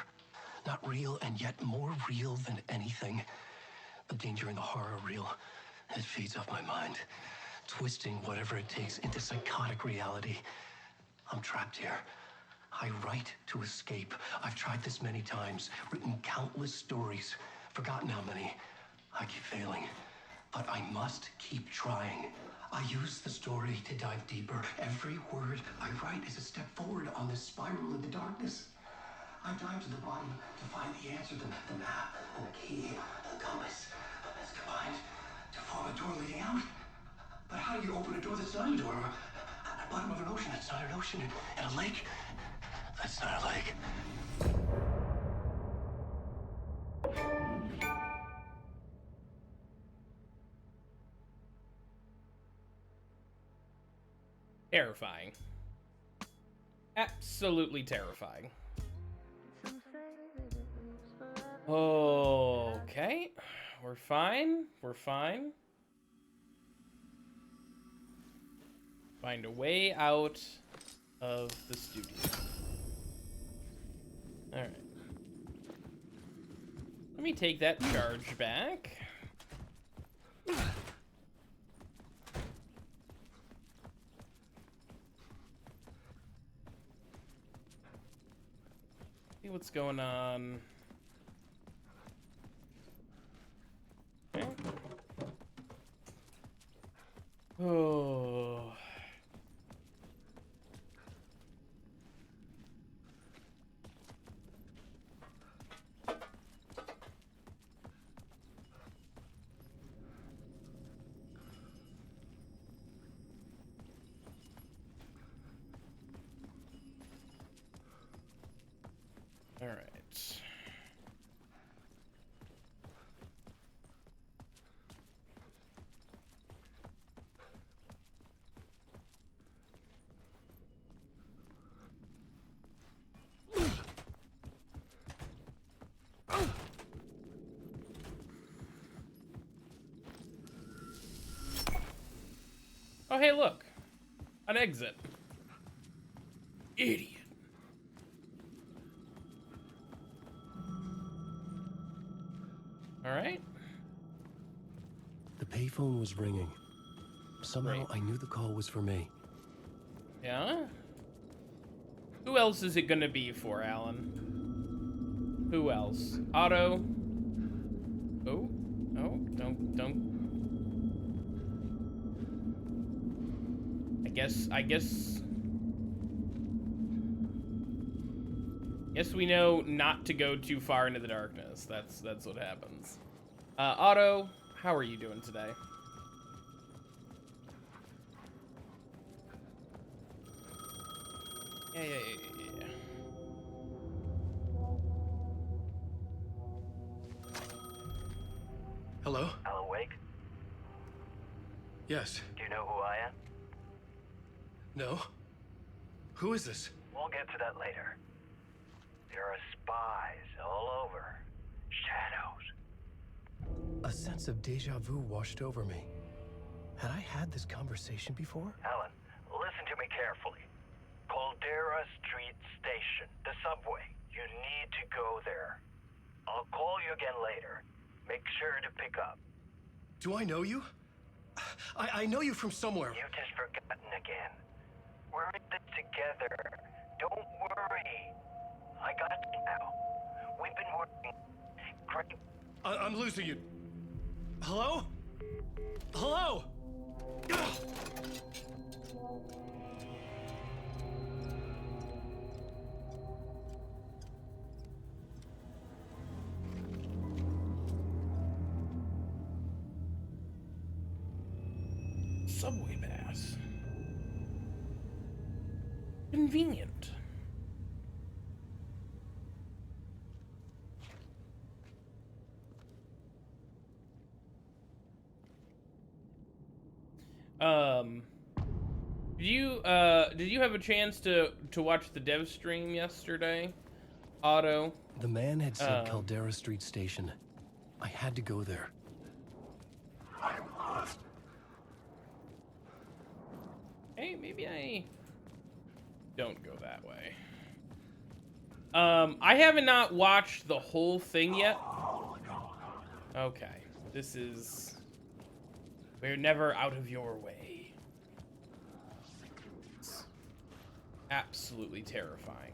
Not real, and yet more real than anything. The danger and the horror are real. It feeds off my mind, twisting whatever it takes into psychotic reality. I'm trapped here. I write to escape. I've tried this many times, written countless stories, forgotten how many. I keep failing, but I must keep trying. I use the story to dive deeper. Every word I write is a step forward on this spiral in the darkness. I dive to the bottom to find the answer, the map, and the key, the compass. That's combined to form a door leading out. But how do you open a door that's not a door? At the bottom of an ocean that's not an ocean, and a lake that's not a lake. Terrifying. Absolutely terrifying. Okay. We're fine. We're fine. Find a way out of the studio. Alright. Let me take that charge back. See what's going on. Okay. Oh. All right. Oh, hey, look. An exit. Idiot. All right. The payphone was ringing. Somehow Right. I knew the call was for me. Yeah? Who else is it gonna be for, Alan? Who else? Otto? Oh? Oh, don't. I guess we know not to go too far into the darkness. That's what happens. Otto, how are you doing today? Yeah. Hello? Alan Wake? Yes. Do you know who I am? No? Who is this? We'll get to that later. There are spies all over. Shadows. A sense of deja vu washed over me. Had I had this conversation before? Alan, listen to me carefully. Caldera Street Station, the subway. You need to go there. I'll call you again later. Make sure to pick up. Do I know you? I know you from somewhere. You've just forgotten again. We're in this together. Don't worry. I got you now. We've been working great. I'm losing you. Hello? Hello? Subway pass. Convenient. Did you have a chance to watch the dev stream yesterday, Otto? The man had said Caldera Street Station. I had to go there. I'm lost. Hey, maybe I don't go that way. I haven't not watched the whole thing yet. Okay, this is... We're never out of your way. It's absolutely terrifying.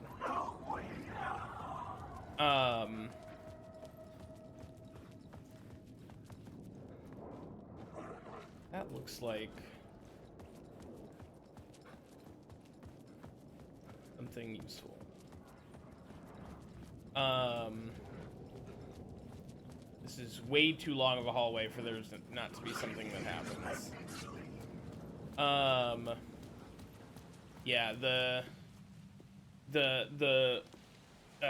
That looks like something useful. This is way too long of a hallway for there's not to be something that happens. Yeah,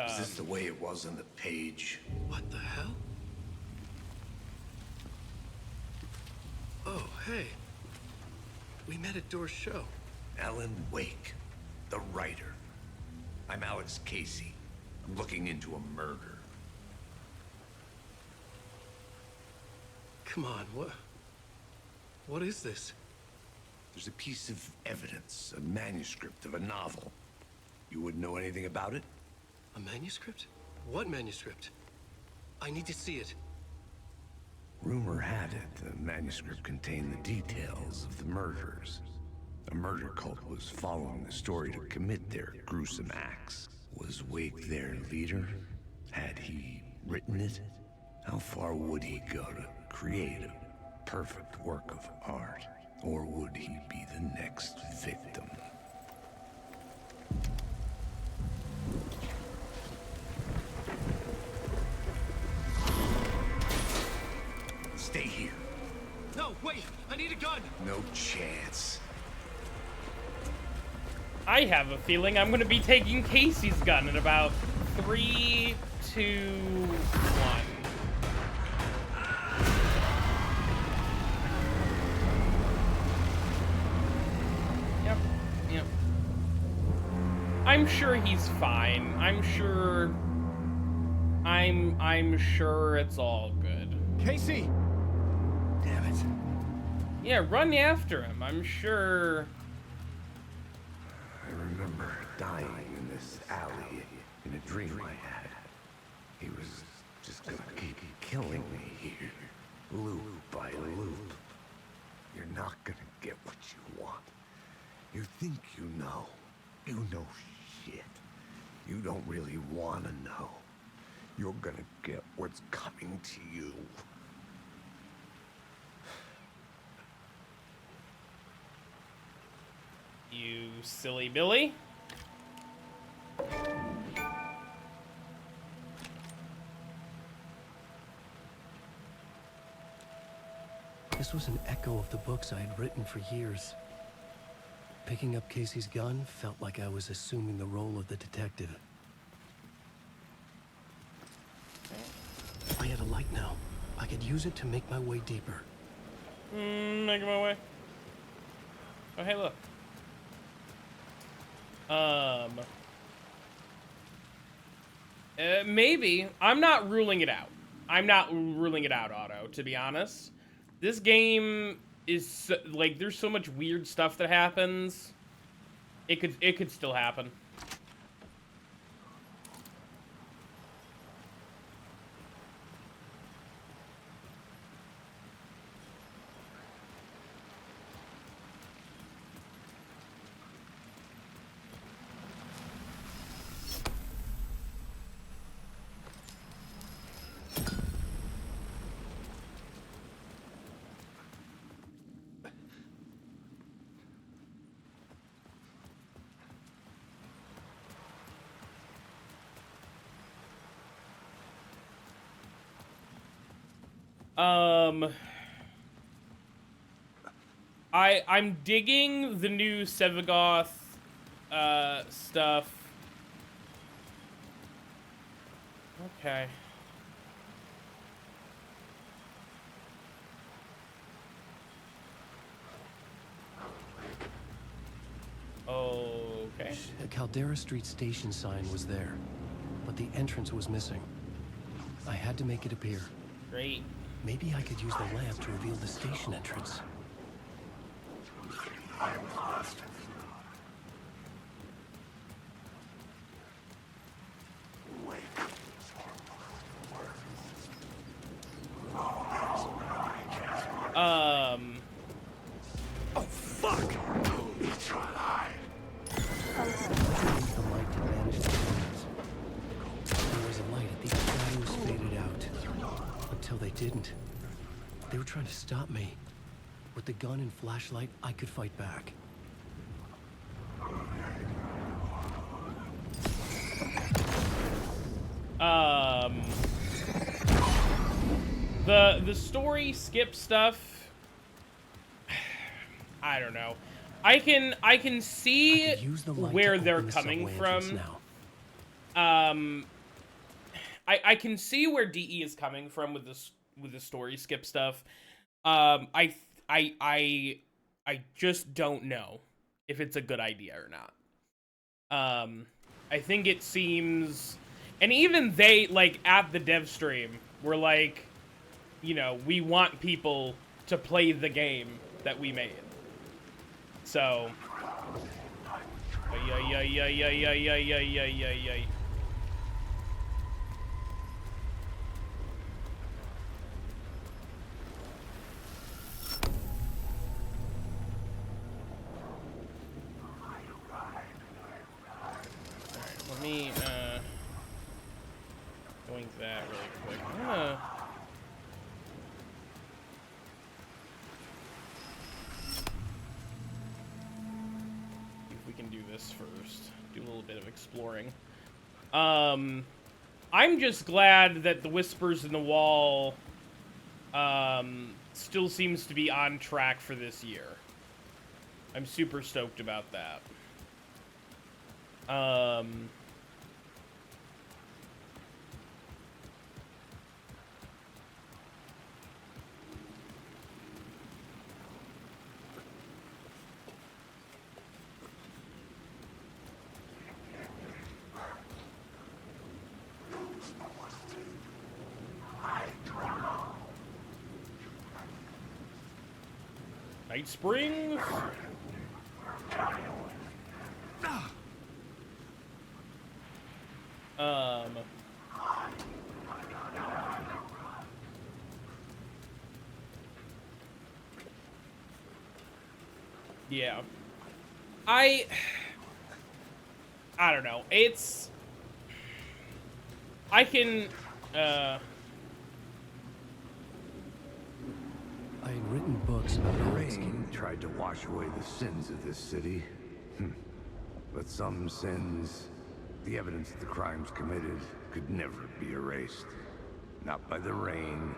Is this the way it was on the page? What the hell? Oh, hey. We met at Door's show. Alan Wake, the writer. I'm Alex Casey. I'm looking into a murder. Come on, what is this? There's a piece of evidence, a manuscript of a novel. You wouldn't know anything about it? A manuscript? What manuscript? I need to see it. Rumor had it the manuscript contained the details of the murders. A murder cult was following the story to commit their gruesome acts. Was Wake their leader? Had he written it? How far would he go to create a perfect work of art? Or would he be the next victim? Stay here. No, wait! I need a gun! No chance. I have a feeling I'm gonna be taking Casey's gun in about 3, 2, 1. Yep. I'm sure he's fine. I'm sure it's all good. Casey! Damn it. Yeah, run after him. I'm sure. I remember dying in this alley in a dream I had. He was just gonna keep killing me here, loop by loop. You're not gonna get what you want. You think you know. You know shit. You don't really wanna know. You're gonna get what's coming to you. You silly Billy. This was an echo of the books I had written for years. Picking up Casey's gun felt like I was assuming the role of the detective. I had a light now. I could use it to make my way deeper. Making my way. Oh, hey, look. Maybe. I'm not ruling it out. I'm not ruling it out, Otto, to be honest. This game is, like, there's so much weird stuff that happens. It could still happen. I'm digging the new Sevagoth stuff. Okay. Okay. A Caldera Street station sign was there, but the entrance was missing. I had to make it appear. Great. Maybe I could use the lamp to reveal the station entrance. I am lost. Oh, fuck! It's your lie. The light to banish the demons. There was a light at the shadows faded out. Until they didn't. They were trying to stop me. With the gun and flashlight, I could fight back. The story skip stuff, I don't know. I can see where they're coming from. I can see where DE is coming from with the story skip stuff. I just don't know if it's a good idea or not. I think it seems, and even they, like, at the dev stream were like, you know, we want people to play the game that we made. So, let me, going to that really quick. I'm gonna... see if we can do this first. Do a little bit of exploring. I'm just glad that the Whispers in the Wall, still seems to be on track for this year. I'm super stoked about that. Night Springs. Yeah. I don't know. It's... I can, I had written books about the rain tried to wash away the sins of this city. But some sins, the evidence of the crimes committed, could never be erased. Not by the rain,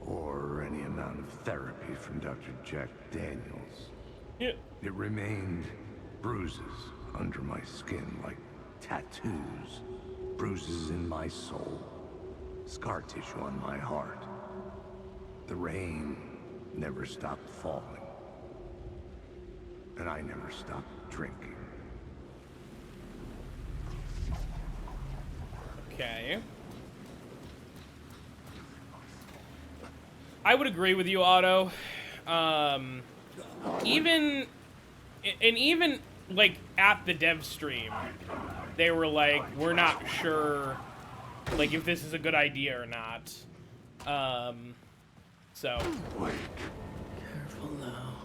or any amount of therapy from Dr. Jack Daniels. Yeah. It remained bruises under my skin, like tattoos. Bruises in my soul. Scar tissue on my heart. The rain never stopped falling. And I never stopped drinking. Okay. I would agree with you, Otto. Even like at the dev stream, they were like, we're not sure like if this is a good idea or not. So Careful now.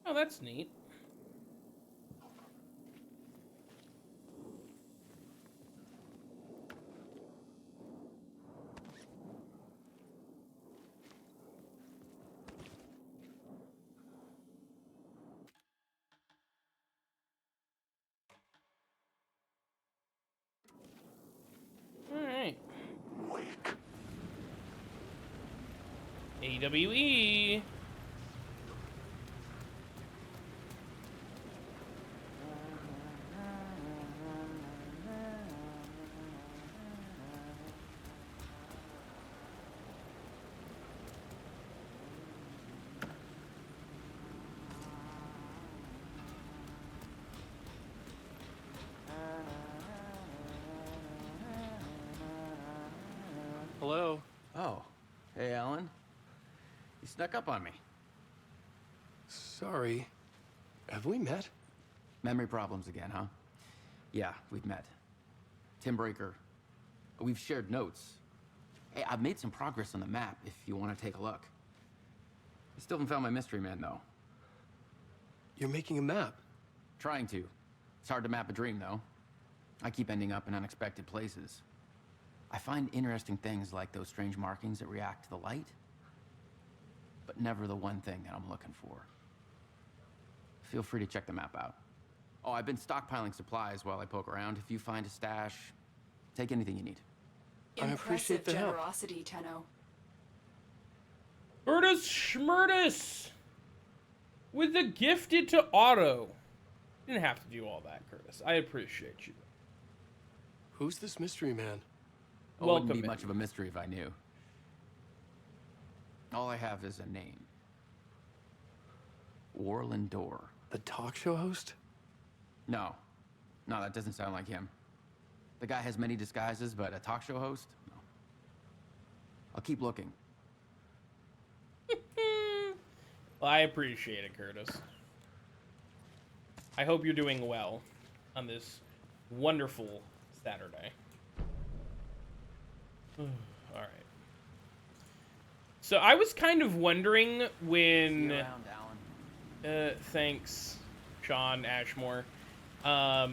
oh, that's neat. Alright. AWE. Hello? Oh, hey, Alan. You snuck up on me. Sorry. Have we met? Memory problems again, huh? Yeah, we've met. Tim Breaker. We've shared notes. Hey, I've made some progress on the map if you want to take a look. I still haven't found my mystery man, though. You're making a map. Trying to. It's hard to map a dream, though. I keep ending up in unexpected places. I find interesting things like those strange markings that react to the light, but never the one thing that I'm looking for. Feel free to check the map out. Oh, I've been stockpiling supplies while I poke around. If you find a stash, take anything you need. I appreciate the help. Generosity, Tenno. Bertus Schmurtus with the gifted to Otto. You didn't have to do all that, Curtis. I appreciate you. Who's this mystery man? Oh, it wouldn't be much of a mystery if I knew. All I have is a name. Warland Door. The talk show host? No. No, that doesn't sound like him. The guy has many disguises, but a talk show host? No. I'll keep looking. Well, I appreciate it, Curtis. I hope you're doing well on this wonderful Saturday. Alright. So I was kind of wondering when... See you around, Alan. Thanks, Sean Ashmore. I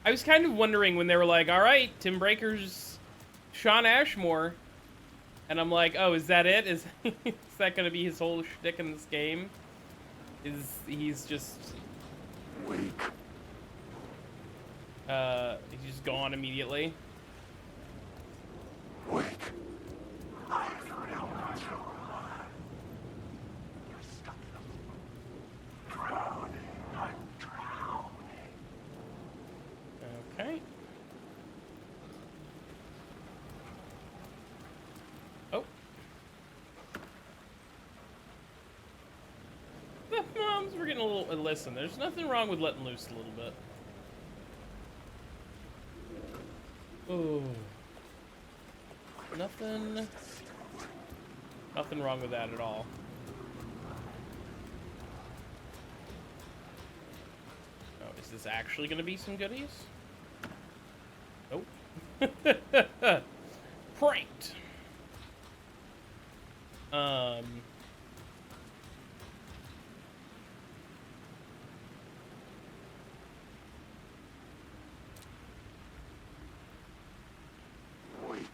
was kind of wondering when they were like, alright, Tim Breaker's Sean Ashmore. And I'm like, oh, is that it? Is that going to be his whole shtick in this game? He's just... Wake. He's just gone immediately. Wake. I have real control. You're stuck in a... Drowning. I'm drowning. Okay. Oh. The moms were getting a little... Listen, there's nothing wrong with letting loose a little bit. Oh. Nothing wrong with that at all. Oh, is this actually going to be some goodies? Nope. Pranked. Wake.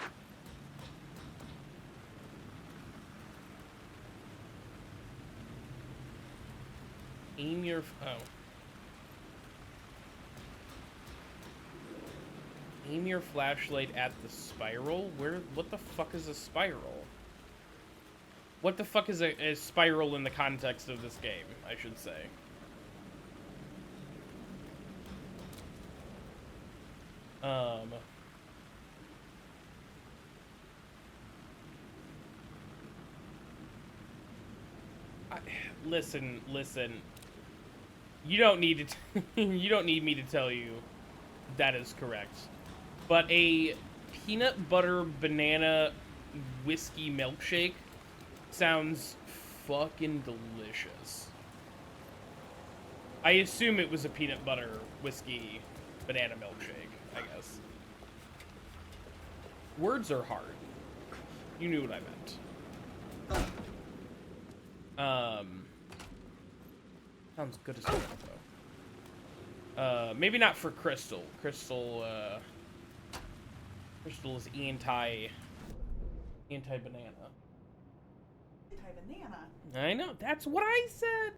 Aim your... Oh. Aim your flashlight at the spiral? What the fuck is a spiral? What the fuck is a spiral in the context of this game, I should say? Listen. You don't need to. You don't need me to tell you that is correct. But a peanut butter banana whiskey milkshake sounds fucking delicious. I assume it was a peanut butter whiskey banana milkshake, I guess. Words are hard. You knew what I meant. Sounds good as hell, though. Maybe not for Crystal. Crystal is anti-banana. Anti-banana. I know, that's what I said!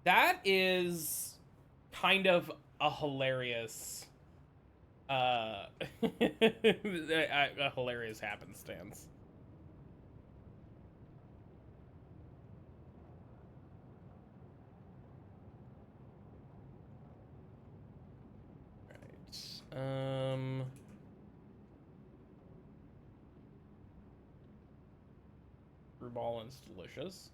That is kind of a hilarious, a hilarious happenstance. Right. Ruballin's delicious.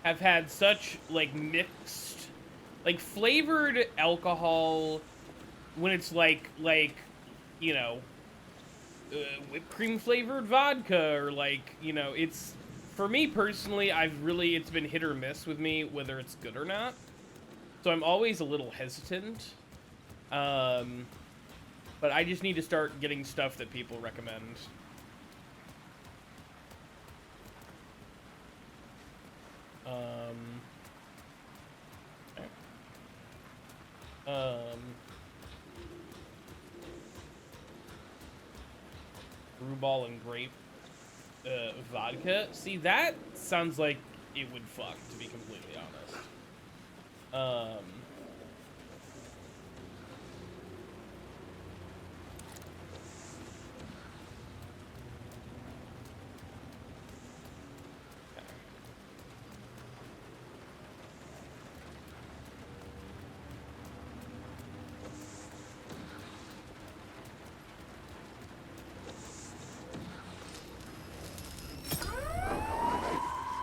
have had such, like, mixed, like, flavored alcohol when it's like, you know, whipped cream flavored vodka, or like, you know, it's, for me personally, it's been hit or miss with me whether it's good or not. So I'm always a little hesitant. But I just need to start getting stuff that people recommend. Screwball and grape vodka. See, that sounds like it would fuck, to be completely honest.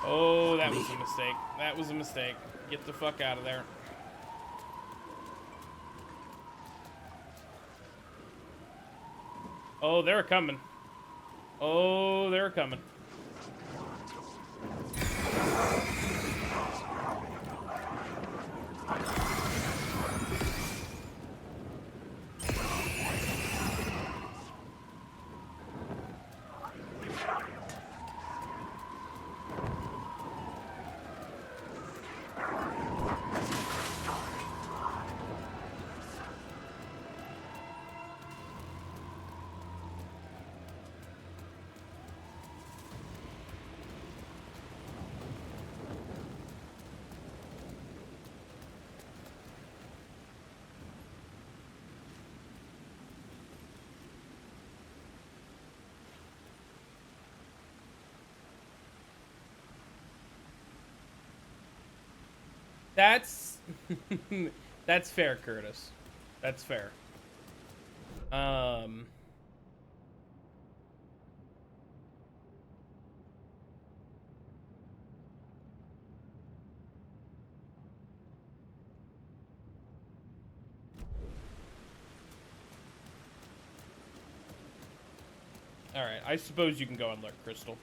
Oh, that was a mistake. That was a mistake. Get the fuck out of there. Oh, they're coming. Oh, they're coming. That's that's fair, Curtis. That's fair. All right, I suppose you can go and look, Crystal.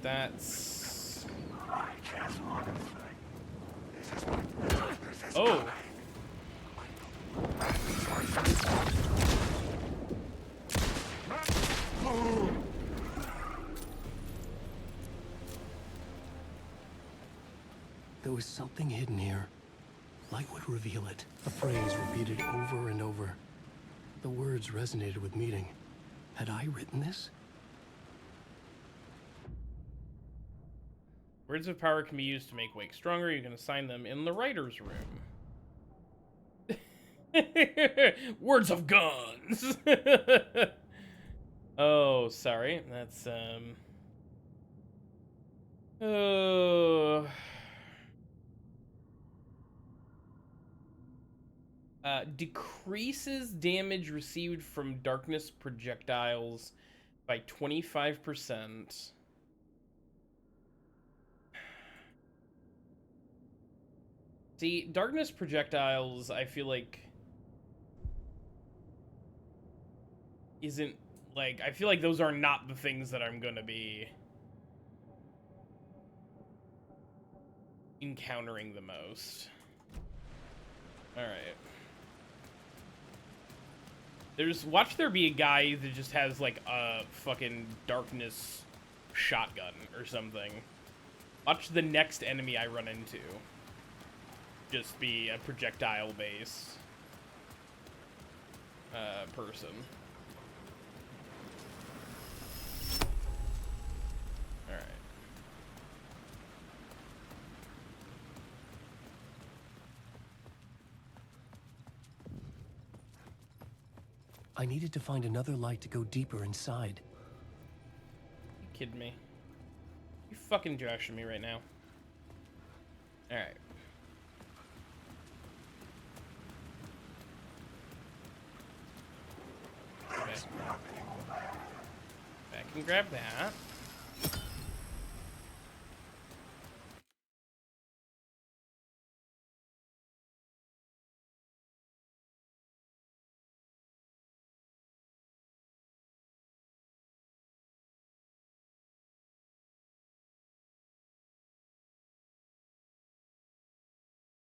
That's... Oh! There was something hidden here. Light would reveal it. A phrase repeated over and over. The words resonated with meaning. Had I written this? Words of power can be used to make Wake stronger. You can assign them in the writer's room. Words of guns! Oh, sorry. That's, oh... decreases damage received from darkness projectiles by 25%. See, darkness projectiles, I feel like, isn't, like, I feel like those are not the things that I'm gonna be encountering the most. Alright. Watch there be a guy that just has, like, a fucking darkness shotgun or something. Watch the next enemy I run into just be a projectile base person. Alright. I needed to find another light to go deeper inside. You kidding me? You fucking joshing me right now. Alright. Back and grab that.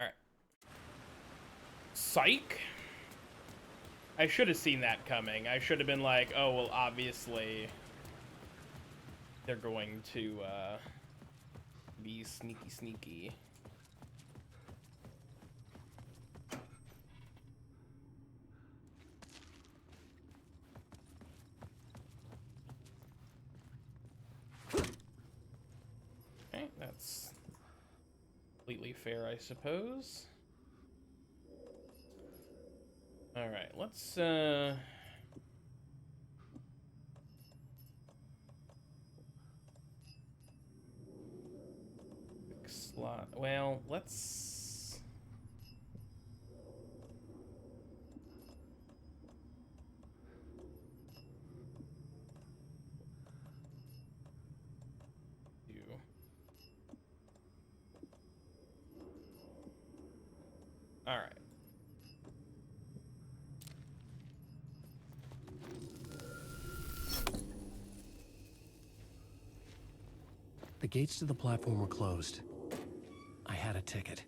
Alright. Psych? I should have seen that coming. I should have been like, oh, well, obviously they're going to be sneaky. Okay, that's completely fair, I suppose. Alright, let's quick slot. Well, let's do. Alright. The gates to the platform were closed. I had a ticket.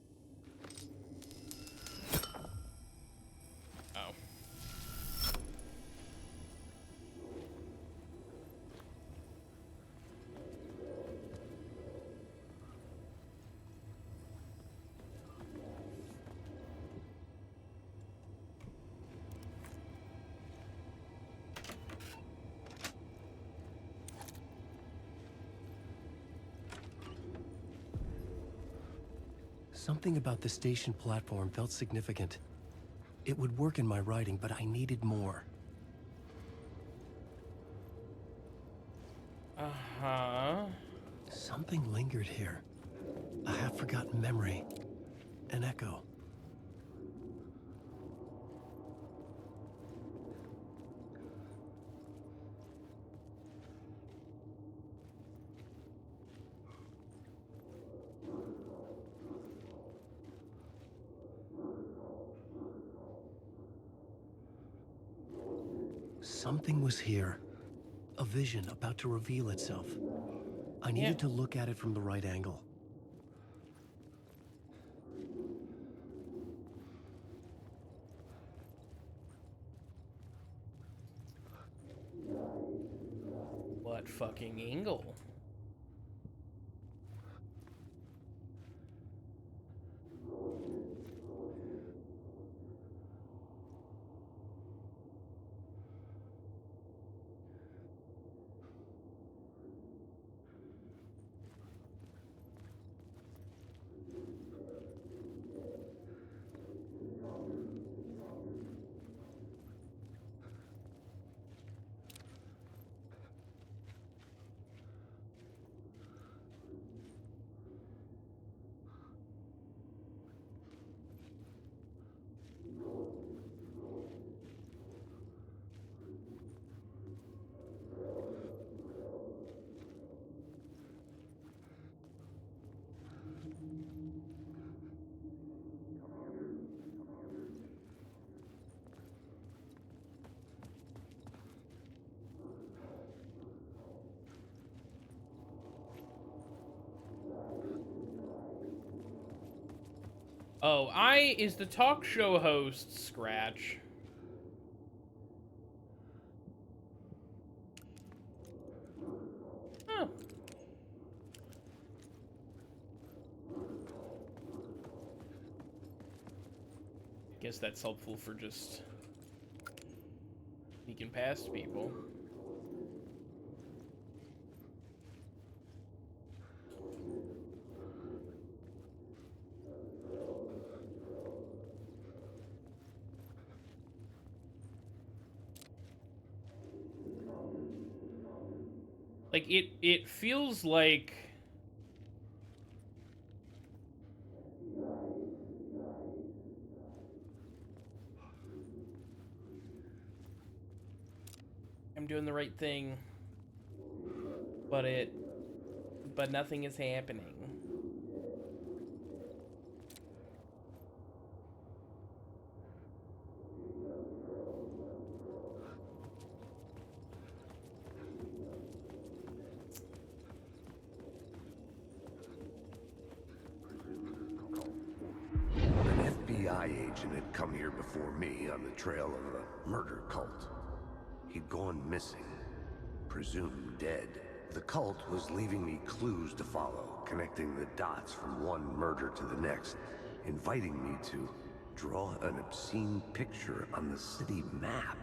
Oh. Something about the station platform felt significant. It would work in my writing, but I needed more. Uh-huh. Something lingered here. A half-forgotten memory. An echo. Something was here. A vision about to reveal itself. I needed to look at it from the right angle. What fucking angle? Oh, I is the talk show host Scratch. Oh. Guess that's helpful for just sneaking past people. Like, it feels like... I'm doing the right thing. But nothing is happening. An FBI agent had come here before me on the trail of a murder cult. He'd gone missing, presumed dead. The cult was leaving me clues to follow, connecting the dots from one murder to the next, inviting me to draw an obscene picture on the city map.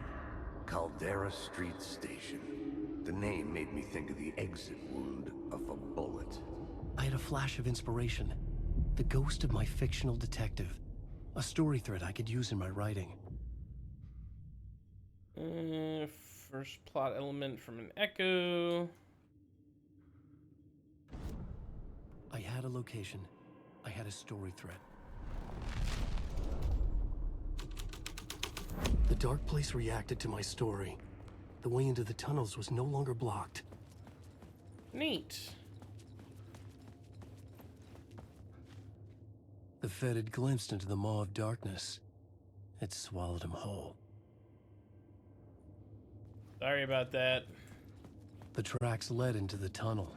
Caldera Street Station. The name made me think of the exit wound of a bullet. I had a flash of inspiration. The ghost of my fictional detective. A story thread I could use in my writing. First plot element from an echo. I had a location. I had a story thread. The dark place reacted to my story. The way into the tunnels was no longer blocked. Neat. The Fed had glimpsed into the maw of darkness. It swallowed him whole. Sorry about that. The tracks led into the tunnel.